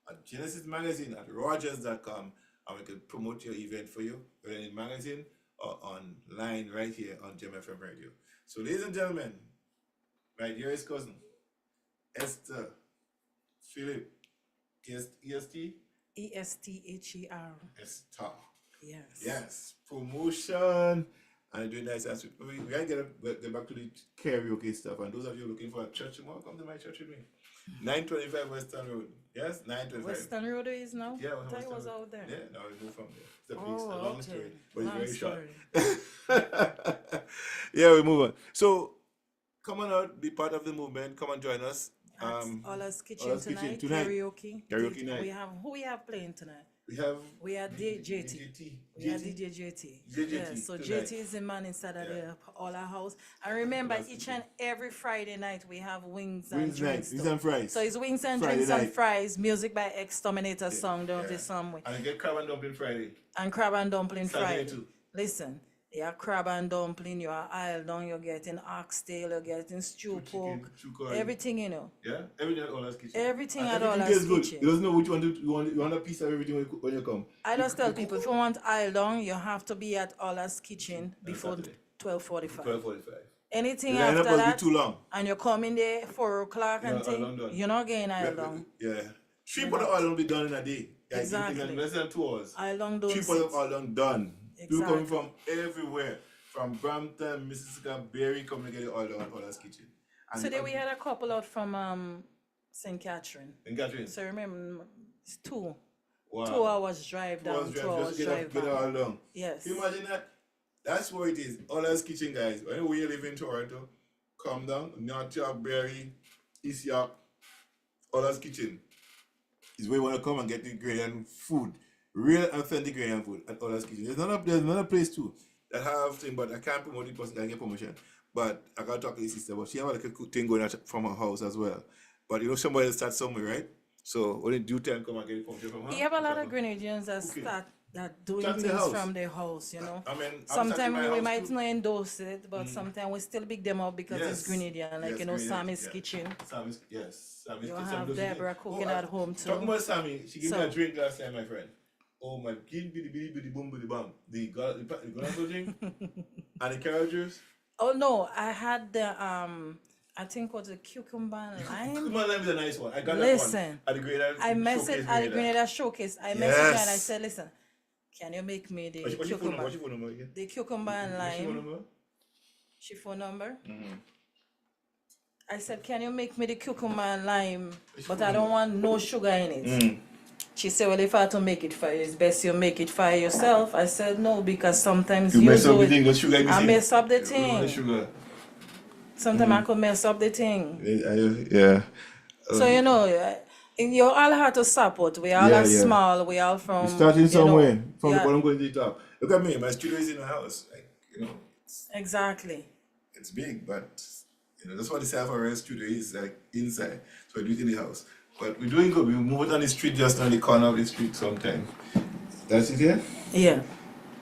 at Genesis Magazine at rogers.com, and we can promote your event for you, whether in magazine or online right here on GMFM Radio. So, ladies and gentlemen, my dearest cousin, Esther Philip, EST? ESTHER. Esther. Yes. Yes, promotion. And doing nice. We gotta get back to the karaoke stuff. And those of you looking for a church tomorrow, come to my church with me. 925 Western Road. Yes, 925. Western Road is now? Yeah, I thought it Western was Road. out there. Yeah, now we move from there. It's a Oh, piece, a long okay. story, but Long it's very story. short. Yeah, we move on. So, come on out, be part of the movement. Come and join us. Ola's Kitchen Ola's Kitchen tonight. tonight. Karaoke. Night. Who we have playing tonight? We have We are JT. We are DJ JT. Yeah, so tonight. JT is the man inside of the Ola house. And remember, each and every Friday night we have wings and Wings night, drinks. wings too. and fries. So it's wings and Friday drinks night. and fries. Music by Exterminator song, don't Yeah. this song. And get crab and dumpling Friday. And crab and dumpling Saturday Friday. too. Listen, Your crab and dumpling, your isle down, you're getting oxtail, you're getting stew pork, Chicken, curry. everything, Yeah, everything at Ola's Kitchen. Everything And at everything Ola's tastes good. Kitchen. You don't know which one you want a piece of everything when you come. I just tell people, if you want isle down, you have to be at Ola's Kitchen before Saturday. 12:45. 12:45. Anything The lineup after must be that, too long. and you come in there 4 o'clock and Yeah, thing, Isle done. you're not getting isle down. Yeah. 3 pot of oil will be done in a day. Yeah, Exactly. In less than 2 hours. Isle down don't 3 pot of sit. oil done. People coming Exactly. from everywhere. From Brampton, Mississauga, Berry, coming to get the oil down at Ola's Kitchen. And Today we had a couple out from St. Catherine. in Catherine. So remember, it's 2 Wow. 2 hours drive down, 2 Just hours to drive get it all back. done. Yes. Can you imagine that? That's where it is. Ola's Kitchen, guys. Whenever you live in Toronto, come down. North York, Berry, East York, Ola's Kitchen is where you want to come and get the Ghanaian food. Real authentic Ghanaian food at Ola's Kitchen. There's another place too that have thing, but I can't promote it because I get permission. But I gotta talk to the sister, but she have like a thing going out from her house as well. But you know somebody will start somewhere, right? So when in due time come and get permission from her. You have a lot of Grenadians that start that doing Start in the things house. from their house, you know. I mean, I'm starting Sometimes my we house might too. not endorse it, but sometimes we still big them up because it's Yes. Grenadian. Like, Yes, you know, Grenadian, Sammy's yeah. Kitchen. Sammy's, yes. Sammy's You Kitchen. have Does Deborah it- cooking I- at home too. Talking about Sammy, she gave me So- a drink last time, my friend. Oh my, give me the bitty bitty boom bitty bum. The Glasgow drink and the carrot juice. Oh no, I had the I think was a cucumber and lime. Cucumber lime is a nice one. I got Listen, that one at the Grenada I messaged Showcase at the Grenada. Grenada Showcase. I messaged her and I Yes. said, listen, can you make me the What's your phone number? cucumber? What's your phone number again? The cucumber and What's your phone lime. number? She phone number. I said, can you make me the cucumber and lime? But I don't want no sugar in it. She said, well, if I have to make it for you, it's best you make it for yourself. I said, no, because sometimes You you mess up do the it. thing, the sugar I missing. mess up the You want the thing. sugar. Sometimes I could mess up the thing. Yeah. So, you know, you all have to support. We all Yeah, are yeah. small. We all from. Starting you know, somewhere from the yeah, bottom going to the top. Look at me, my studio is in my house. Like, you know, exactly. it's big, but you know, that's what the Sapphire studio is, like inside. So I do it in the house. But we're doing good. We move it on the street, just on the corner of the street sometime. That's it here? Yeah.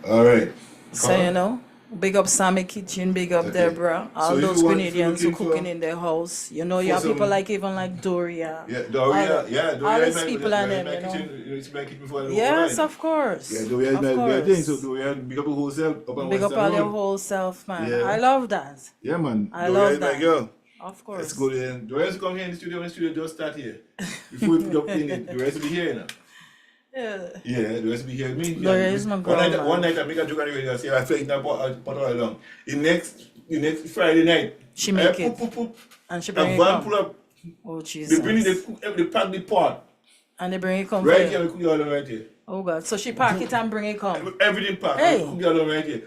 All right. So, you know, big up Sammy Kitchen, big up Okay. Deborah, all So if those you want- Grenadians if you're who looking cooking for- in their house. You know, you for have people some- like even like Doria. Yeah, Doria. All- Yeah, all Doria these is my, people Doria and is them, my you know. kitchen. It's my kitchen before I Yes, go of course. Yeah, Doria is Of my course. thing. So Doria, big up the whole self up on Big up Western all your Road. whole self, man. Yeah. I love that. Yeah, man. I Doria love is my that. girl. Of course. Let's go there. The rest come here in the studio. When the studio just start here. Before we put up in it, the rest will be here, you know. Yeah. Yeah, the rest will be here with me. Doria is my girl, man. One night I make a joke on the radio and say I feel like that pot all along. The next Friday night, She make it. Poop. And she A bring it van come. pull up. Oh, They bring it. Jesus. They pack the pot And they bring it come right for here. you. We cook it all right here. Oh, God. So she pack it and bring it come. Everything packed. Hey. We cook it all right here.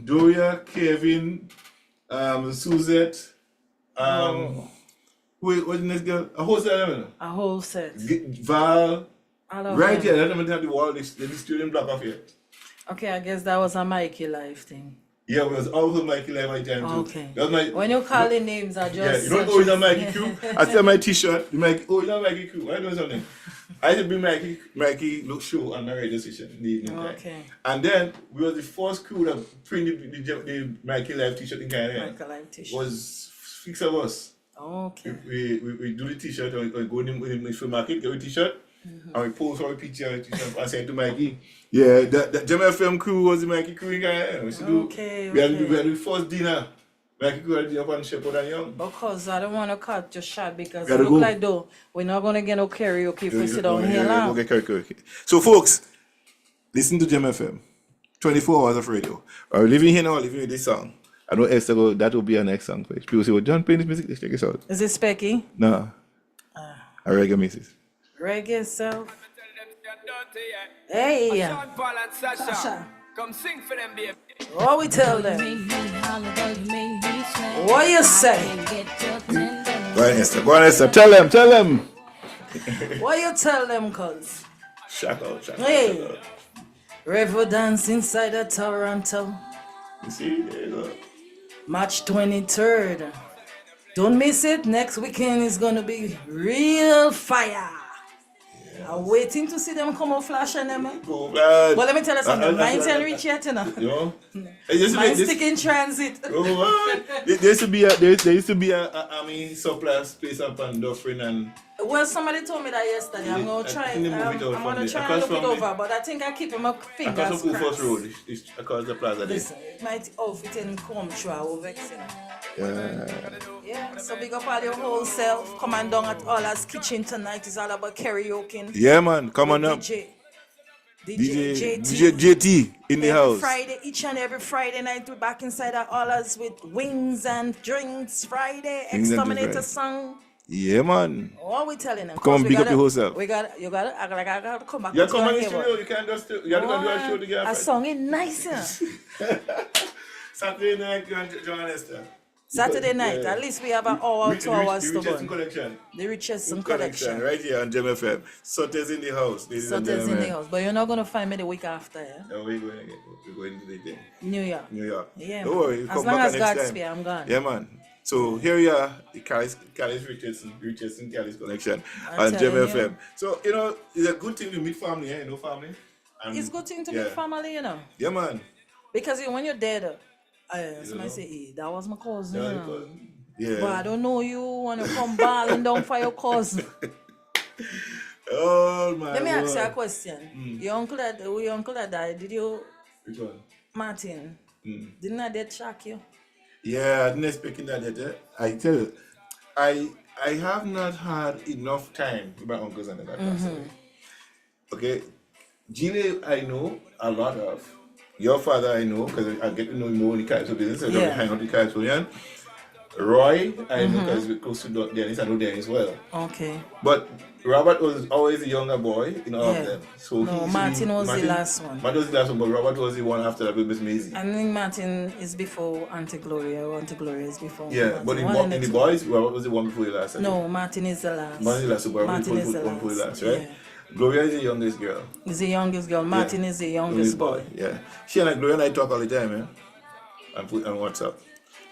Doria, Kevin, Suzette, wait, what's the next girl? A whole set of them. A whole set. Val, I love right them. here. Let them have the wall. The student block off here. Okay, I guess that was a Mikey Life thing. Yeah, it was also Mikey Live my time too. Okay. That was my, When you call the names, I yeah, just. you don't know it's a Mikey crew. I see my t-shirt. The Mikey, oh, it's not Mikey crew. I know something. I used to bring Mikey look show on my radio station in the evening time. Okay. And then we were the first crew that printed the Mikey Live t-shirt in Canada. Mikey Life t-shirt. Was 6 of us. Okay. We do the t-shirt and we go in the supermarket, get a t-shirt, and we post our picture on the t-shirt and send to Mikey. Yeah, that Jamaica Film crew was the Mikey crew in Canada. We used to do, Okay, we had okay. the first dinner. Mikey crew had dinner upon Shepherd and Young. Because I don't want to cut your shot because it Gotta look go. like though we're not going to get no karaoke if we sit down here now. Okay, karaoke. So, folks, listen to Gem FM. 24 hours of radio. We're living here now, living with this song. I know Esther, that will be our next song. Please. People say, well, John playing this music, let's check this out. Is it Specky? No. A reggae missus. Reggae self. Dirty, yeah. Hey, Sean Paul and Sasha. Sasha. Come sing for them, baby. what we tell them? What you say? Go on, Esther. Go on, Esther. Tell them. What you tell them, cuz? Shock out. Hey. River dance inside of Toronto. You see? There you go. March 23rd. Don't miss it. Next weekend is gonna be real fire. I'm waiting to see them come out flash and them. Oh, man. But let me tell you something. Mine's I- ain't reach yet, you know. You know? It used to be- Mine's this- stick in transit. Oh, what? There used to be there used to be a army surplus place up on Dufferin and Well, somebody told me that yesterday. I'm gonna I try. think they moved it out I'm from gonna the- try and across look it from the- over, but I think I keep him up fingers across from crossed. First Road. It's across the plaza there. Listen, it might outfit and come through our vexing. Yeah, so big up all your whole self. Come on down at Allah's Kitchen tonight. It's all about karaoke. Yeah, man. Come on up. DJ JT in the every house. Friday, each and every Friday night, we're back inside our Allah's with wings and drinks. Friday, Wings and Exterminator drinks. song. Yeah, man. What are we telling them? Come on, 'Cause we big up gotta- your whole self. We got you got I gotta come back. You're to coming our in neighbor. studio. You can't just you have to go do a show A together. song is nice, yeah. Saturday night, you and John Esther. Saturday night, Yeah. at least we have an hour, 2 hours the to Richardson go. collection. The Richardson Collection collection. right here on Gem FM. Sutter's in the house, ladies and Sutter's in gentlemen. the house, but you're not gonna find me the week after, yeah? Now we're going again. We're going to the thing. New York. New York. Yeah, Don't man. worry. As Come long back as next God time. spare, I'm gone. Yeah, man. So here we are, the Callis Richardson Callis connection on Gem telling you. FM. So, you know, it's a good thing to meet family, you know, family. And, It's a good thing to yeah. meet family, you know. Yeah, man. Because when you're dead, somebody say, hey, that was my cousin. Yeah, you know. yeah. But I don't know you when you come balling down for your cousin. Oh, my Let me ask you a Lord. question. Your uncle that died, did you, Which one? Martin, didn't that death shock you? Yeah, I didn't expect that yet. I tell you, I have not had enough time with my uncles and that passed away. Okay, Gile I know a lot of. Your father I know because I get to know him more in the Calypso business. I don't Yeah. hang out with the Calypsonian. Roy I know because we're close to Dennis. I know Dennis well. Okay. But Robert was always the younger boy in all Yeah. of them. So No, he- Martin was the last one. Martin was the last one, but Robert was the one after that with Miss Maisie. I think Martin is before Auntie Gloria. Auntie Gloria is before. Yeah, Martin. but in, One bo- and in the two. boys, Robert was the one before the last. I think. No, Martin is the last. Martin is the last, so Robert Martin was is the one before the last. last, right? Yeah. Gloria is the youngest girl. He's the youngest girl. Martin is the youngest boy. Yeah. She and Gloria and I talk all the time, yeah. And put on WhatsApp.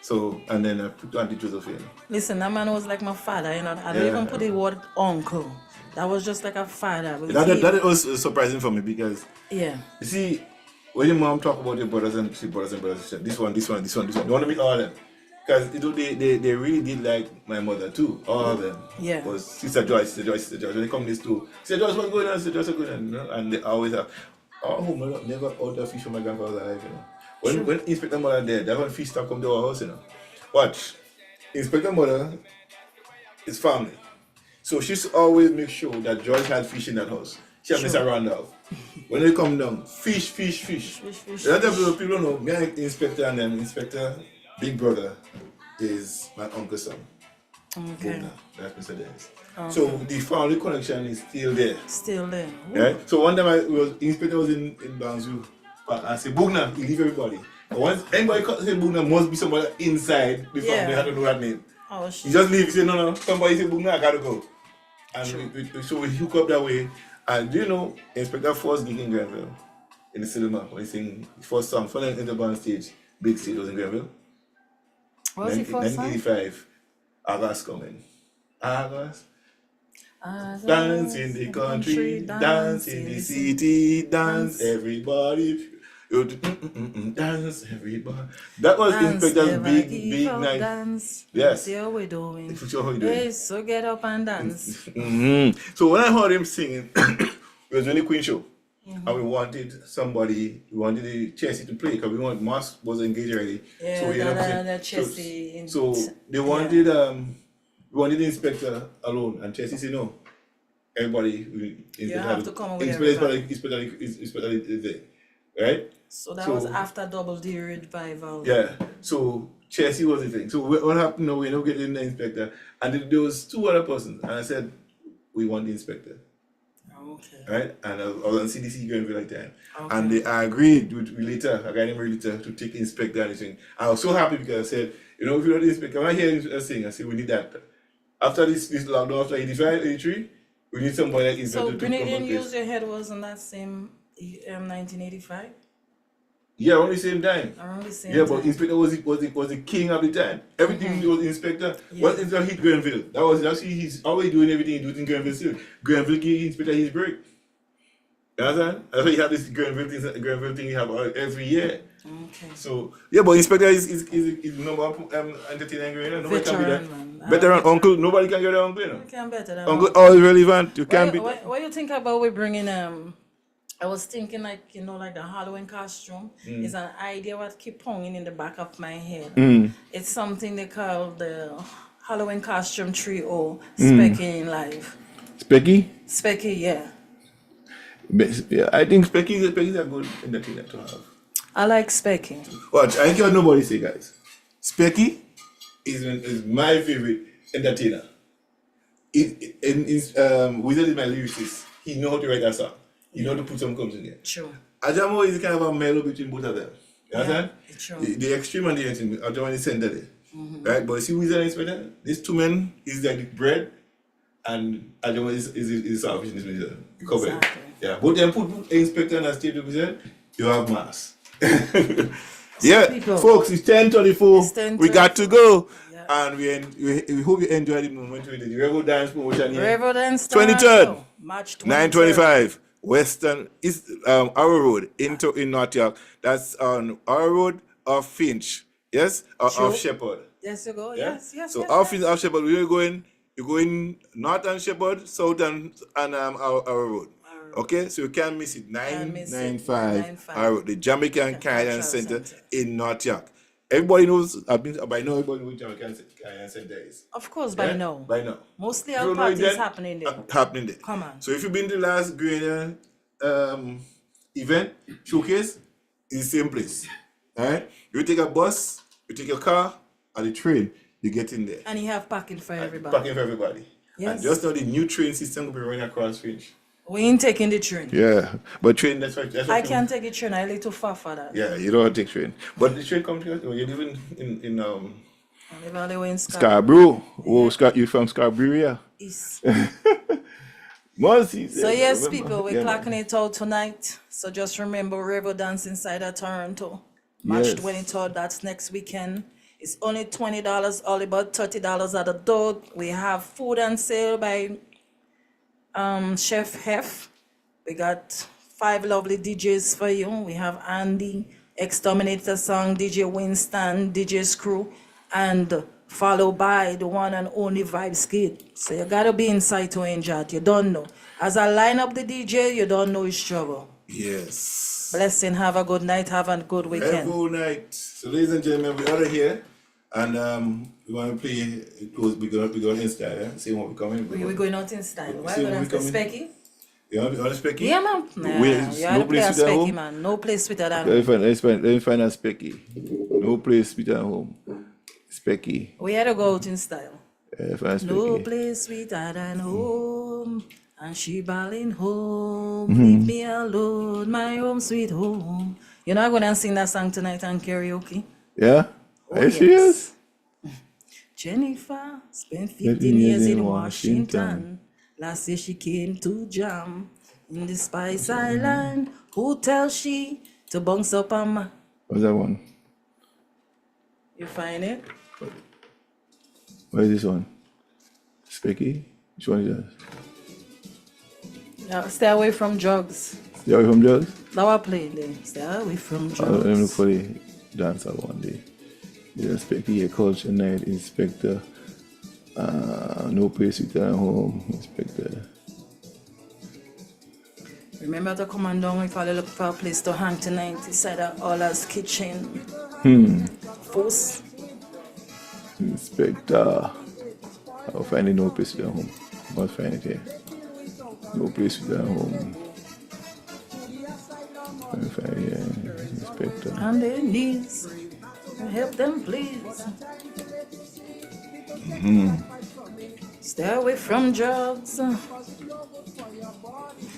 So, and then I put Auntie Josephine. Listen, that man was like my father. You know, I don't Yeah. even put the word uncle. That was just like a father. Because That was surprising for me because, yeah. you see, when your mom talk about your brothers and brothers, this one, you want to meet all of them. Because you know, they really did like my mother too, all of them. Yeah. Was Sister Joyce. When they come this too, Sister Joyce, what's going on? Sister Joyce, what's going on? You know? And they always have, oh, my God, never ordered fish from my grandfather's life, you know. When Inspector Mother dead, that one fish stop come to our house, you know. Watch, Inspector Mother is family. So she's always make sure that Joyce had fish in that house. She had Mr. Randolph. When they come down, fish. Fish. A lot of people don't know, me and Inspector and then Inspector Big Brother is my uncle's son. Okay. Bogner. That's Mr. Dennis. So the family connection is still there. Still there. Right? So one time Inspector was in Banzu. I said, Bogner, he leave everybody. But once anybody say Bogner, must be somebody inside the family. Yeah. I don't know that name. Oh, He just leave. He say, no. Somebody say Bogner, I gotta go. And so we hook up that way. And do you know, Inspector Force gig in Granville in the cinema when he sing his first song, for the band stage, big stage was in Granville. What was the first song? 1985, August coming. August. Dance Dance in the country, dance in the city, dance everybody. You do, dance everybody. That was Inspector's big night. Dance. Yes. See how we doing. If you show how you doing. Hey, so get up and dance. So when I heard him singing, it was really Queen show. And we wanted the Chelsea to play because we wanted Moss was engaged already. Yeah, so we ended up saying- that Chelsea. So they wanted we wanted the Inspector alone, and Chelsea said no. Everybody, have to come with Inspector is there, right? So that was after Double D revival. Yeah. So Chelsea was the thing. So what happened? No, we ended up getting the Inspector, and then there was two other persons, and I said we want the Inspector. Okay. Right, and I was on CDC Granville at the time, and I agreed with Relita, a guy named Relita, to take Inspector and everything. I was so happy because I said, you know, if you're the Inspector, when I hear him sing, I said, we need that. After this lockdown, after 85, 83, we need somebody like Inspector So to come Grenadian up Use this. Your Head was in that same 1985? Yeah, around the same time. Around the same Yeah, time. but Inspector was the king of the time. Everything was Inspector. Yeah. What Inspector hit Grenville? That was actually he's always doing everything he does in Grenville still. Grenville give Inspector his break. You understand? That's why you have this Grenville thing you have every year. Okay. So yeah, but Inspector is number one entertainer in Grenville. Nobody can be Veteran, that. man. Veteran uncle. Nobody can get that uncle. You know? You can better than Uncle always relevant. You can't be. What you think about we bringing I was thinking like like the Halloween costume is an idea what keep hanging in the back of my head. It's something they call the Halloween costume trio Specky in life. Specky? Specky, yeah. Yeah, I think Specky is a good entertainer to have. I like Specky. Watch, I hear nobody say, guys. Specky is my favorite entertainer. Wizard is my lyricist. He know how to write a song. He know how to put some comes in there. True. Ajamo is kind of a mellow between both of them. You understand? it's true. The extreme and the extreme. Ajamo is center there. Right? But see Wizard and Inspector? These two men is like the bread and Ajamo is salvation in this music. You cover it. Exactly. Yeah. But then put Inspector and State Wizard, you have mass. Yeah, people- folks, it's 10:24. It's 10:24. We got to go. Yeah. And we hope you enjoy the moment with the Rebel Dance promotion here. Rebel Dance 23rd, March 23rd. 925 Western East Arrow Road in North York. That's on Arrow Road of Finch. Yes? Or Sure. of Shepherd. Yes, you go. Yeah? Yes. So yes, off yes. is off Shepherd. You're going north on Shepherd, south and Arrow Road. Okay, so you can't miss it. Can't miss it. 995 995. Arrow, the Jamaican Caribbean Cultural Center Center. in North York. Everybody knows, by now everybody knows what Jamaican Caribbean Center is. Of course, by Yeah? now. By now. Mostly If you our don't know parties it then, happening there. Happening there. Come on. So if you've been to the last Grenier event, showcase, it's the same place. Alright? You take a bus, you take your car, or the train, you get in there. And you have parking for everybody. Parking for everybody. Yes. And just now the new train system will be running across Finch. We ain't taking the train. Yeah. But train, that's right. I can't take a train. I live too far for that. Yeah, you don't want to take train. But the train comes to you. You're living in I live all the way in Scarborough. Oh, you from Scarborough, yeah? East. Mercy. So yes, people, we're clocking it out tonight. So just remember Rebel Dance inside of Toronto. March Yes. 23rd, that's next weekend. It's only $20, all about $30 at the door. We have food on sale by Chef Hef. We got 5 lovely DJs for you. We have Andy, Exterminator Song, DJ Winston, DJ Screw, and followed by the one and only Vibes Kid. So you gotta be inside to enjoy it. You don't know. As I line up the DJ, you don't know his trouble. Yes. Blessing, have a good night, have a good weekend. Every night. So, ladies and gentlemen, we are here. And we want to play close. We're going to Insta, yeah? See when we're coming. We're going out in style. Why See going when to we coming. Specky? You want to be honest, Specky? Yeah, man. Nah, Wait, you no have to play a place with at Specky, home? man. No place sweeter than Let me find a Specky. No place sweeter at home. Specky. we had to go out in style. Find a No Specky. place sweeter than home. And she bawling home. Mm-hmm. Leave me alone, my home sweet home. You know, I'm going to sing that song tonight on karaoke. Yeah? Are you yes. serious? Jennifer spent 15 years in Washington. Last year she came to jam in the Spice Island. Who tells she to bounce up on my... What's that one? You find it? What is this one? Specky? Which one is that? Now, stay away from drugs. Stay away from drugs? Now I play there. Stay away from Let me look drugs. for the dancer one day. The Specky, Culture Night, Inspector. No place with at home, Inspector. Remember to come on down if I look for a place to hang tonight inside of Ola's kitchen. Force. Inspector. I'll find no place with at home. Must find it here. No place with at home. Let me find it here. Inspector. On their knees. Help them, please. Stay away from drugs.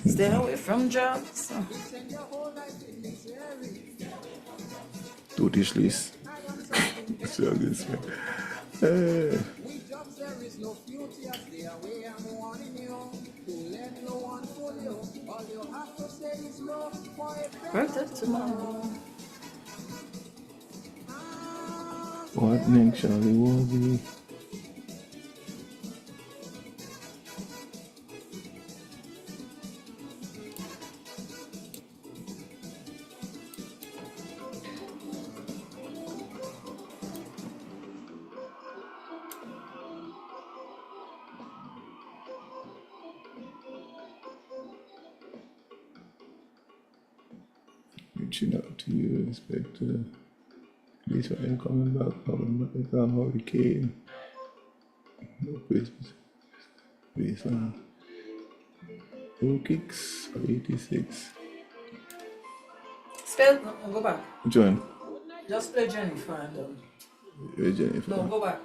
Stay away from drugs. Do this list. So this man. Hey. Right up tomorrow. What next, Charlie Woozy? Reaching out to you, Inspector. Please, I am coming back from American Hurricane. No Christmas. Please, two kicks, 86. Spell, go back. Which one? Just play Jennifer and Jennifer. no, go back.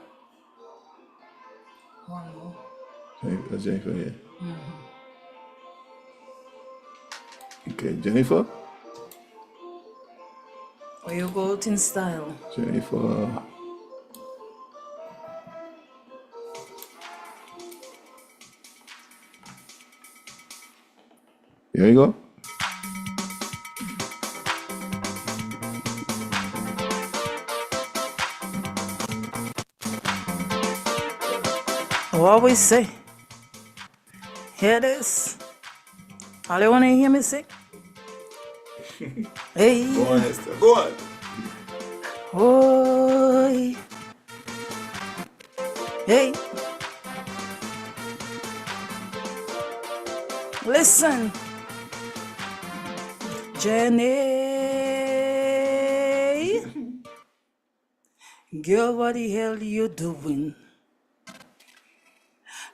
One more. That's Jennifer, yeah. Okay, Jennifer. Or you go out in style. Jennifer. Here you go. What we say? Hear this? All you wanna hear me say? Hey, Go on, Esther. Go on. oi, hey. Listen, Jenny, girl, what the hell you doing?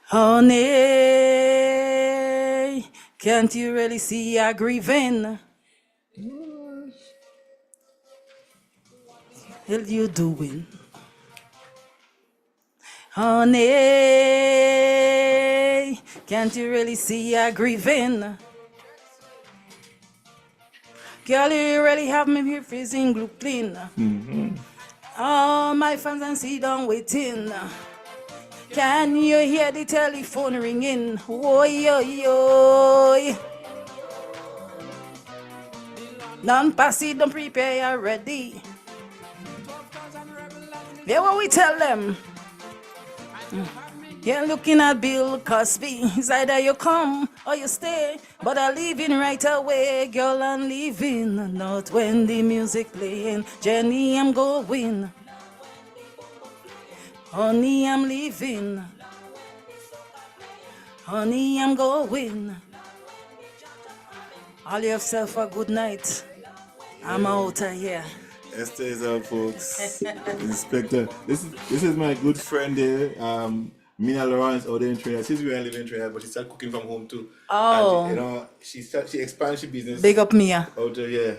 Honey, can't you really see you're grieving? Hell you doing? Honey, can't you really see you're grieving? Girl, you really have me here freezing glue clean. All my fans and sit down waiting. Can you hear the telephone ringing? Oi, oi, oi. Don't pass it, don't prepare, you're ready. Yeah, what we tell them? You're looking at Bill Cosby. It's either you come or you stay. But I'm leaving right away, girl, I'm leaving. Not when the music playing. Jenny, I'm going. Honey, I'm leaving. Honey, I'm going. All yourself a good night. I'm out of here. Esther is up, folks. Inspector. This is my good friend there. Mina Lawrence out there in Trinidad. She's really living in Trinidad, but she started cooking from home too. Oh. And, you know, she expanded her business. Big up Mia. Out there,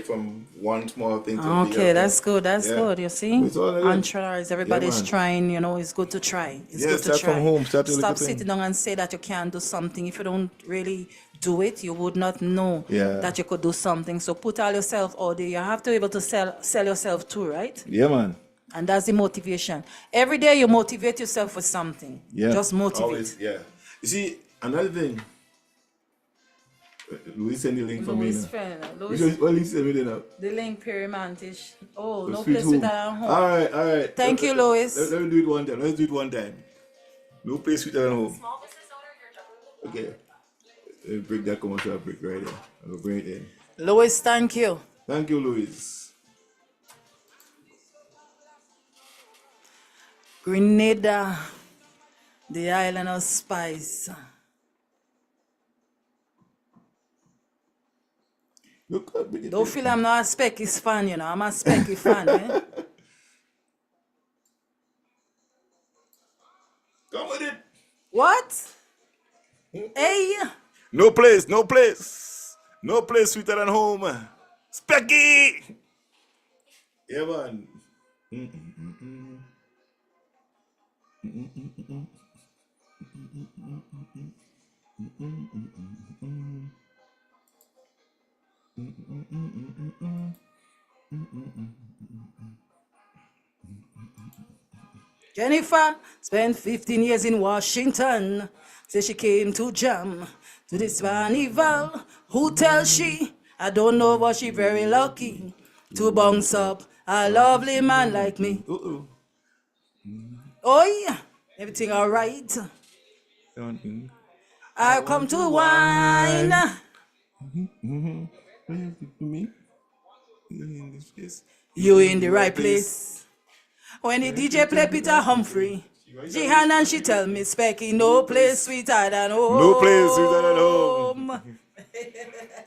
from one small thing to a bigger Okay, that's thing. good. That's Yeah. good. You see, It's all good. entrepreneurs, everybody's man. trying. You know, it's good to try. It's Yeah, good to start try. from home, start a little Stop thing. sitting down and say that you can't do something. If you don't really do it, you would not know Yeah. that you could do something. So put all yourself out there. You have to be able to sell yourself too, right? Yeah, man. And that's the motivation. Every day you motivate yourself for something. Yeah. Just motivate. Always, yeah. You see, another thing. Louis send the link for me Louis now. friend, Which Louis, one he send me there now? the link Perimantish. Oh, no Sweet place home. with that home. All right. Thank you, Louis. Let me do it one time. Let's do it one time. No place sweeter than home. Okay. Break that commercial break right there. I'll bring it in. Louis, thank you. Thank you, Louis. Grenada, the island of spice. Look how big it Don't is. feel I'm not a Specky fan, you know. I'm a Specky fan, eh? Come with it. What? Hey, No place sweeter than home. Specky! Yeah, man. Jennifer spent 15 years in Washington. Say she came to jam to this carnival. Who tells she? I don't know, but she very lucky to bounce up a lovely man like me. Uh-oh. Oh yeah, everything all right. I come to wine. You in the right place. When the DJ play Peter Humphrey, Jihan and she tell me, Specky, no place sweeter than home. No place sweeter than home.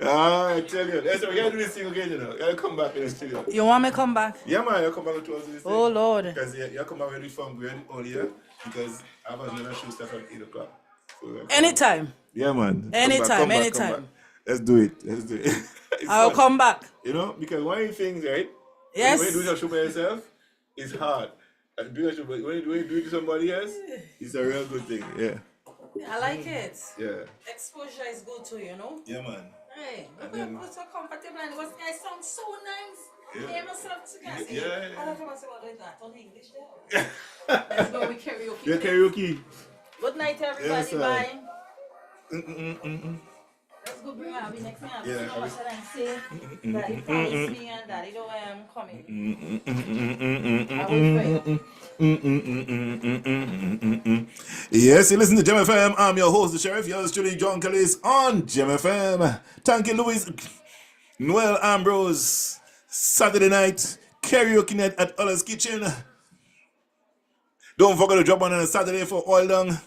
I tell you, that's why we gotta do this thing again, you know. You gotta come back in the studio. You want me come back? Yeah, man, you come back to us this thing. Oh Lord. Because you come back with from grade earlier because I have another show start at 8 o'clock. So, Anytime. yeah, man. Anytime, Come anytime. back. Let's do it. Let's do it. It's I'll fun. come back. You know, because one of the things, right? Yes. When you do your show by yourself, it's hard. And doing a show, but when you do it to somebody else, it's a real good thing. Yeah. I like it. Yeah. Exposure is good too, you know. Yeah, man. Hey, And look then- at so comfortable and it was guys sound so nice. Yeah. Hear myself together. Yeah. I don't know what is that on English there. Let's go with karaoke. Yeah, karaoke. Good night everybody. Yes, sir. Bye. Mm-mm-mm-mm. Let's go bring Abby next time. Yeah, You know what should I say? Daddy promised me and Daddy know where I'm coming. I will pray. Yes, you listen to Gem FM. I'm your host, the Sheriff. Yours truly, John Callis on Gem FM. Thank you, Louis. Noel Ambrose. Saturday night, karaoke night at Ollie's Kitchen. Don't forget to drop on a Saturday for oil dung.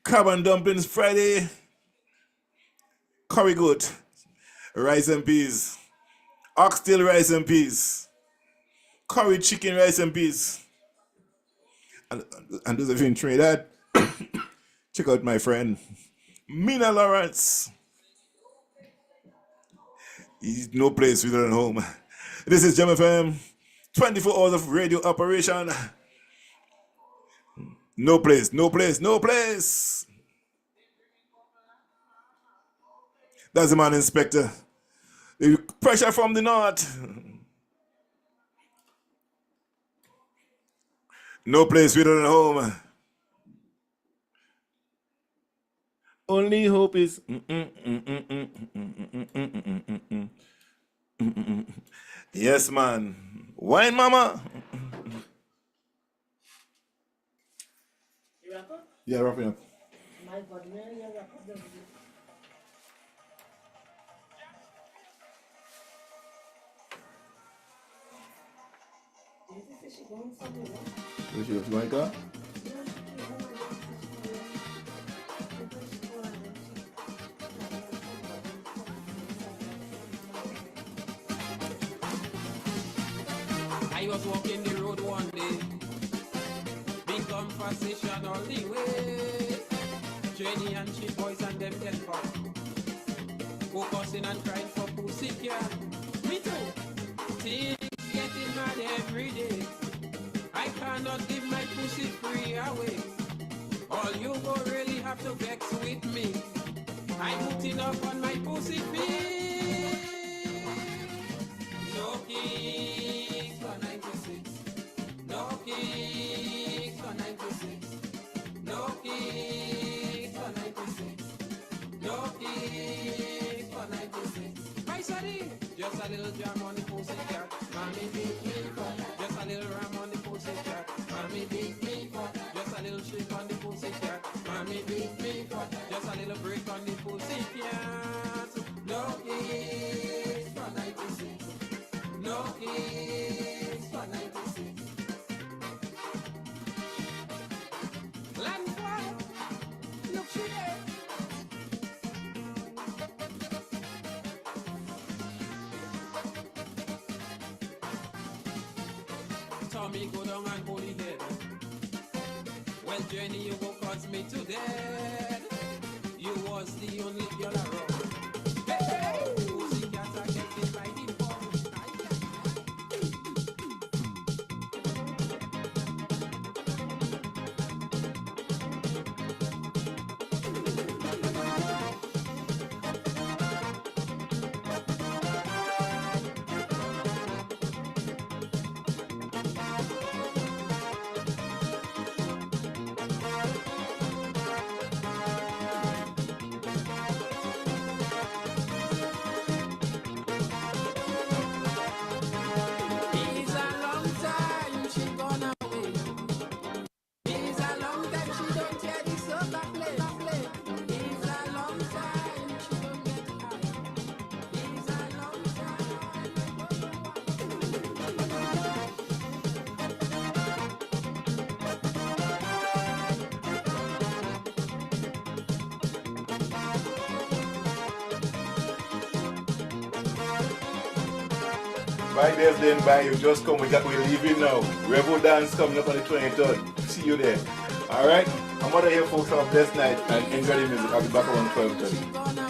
Crab and dumplings Friday. Curry goat. Rice and peas. Oxtail rice and peas. Curry chicken rice and peas. And those of you in Trinidad, check out my friend Mina Lawrence. He's no place without than home. This is Gem FM, 24 hours of radio operation. No place, no place, no place. That's the man, Inspector. The pressure from the north. No place without than home. Only hope is. Yes, man. Wine, mama. You wrap up? Yeah, wrapping up. My God, man, you wrap up. Don't you? Is she going somewhere? You want to go? I was walking the road one day, big conversation all the way. Jenny and she boys and them get far, focusing and crying for pussy cat. Me too. Things getting mad every day. I cannot give my pussy free away. All you go really have to vex with me. I'm putting up on my pussy feet. No kicks for 96. No kicks for 96. No kicks for 96. No kicks for 96. My sonny, just a little jam on the pussy cat. Mommy beat me for. Just a little ram on the pussy cat. Mommy beat me for. Just a little shake on the pussy cat. Mommy beat me for. Just a little break on the pussy cat. No kicks for 96. No kicks for 96. Land boy, look she there. Tommy go down and hold it head. Well, Jenny, you go cause me to death. You was the only girl around. Hey, hey, pussycat, I get it by the ball. Bye, Desdin. Bye. You just come. We're leaving now. Revo Dance coming up on the 23rd. See you there. Alright? I'm out of here, folks. Have a blessed night and enjoy the music. I'll be back around 12:30.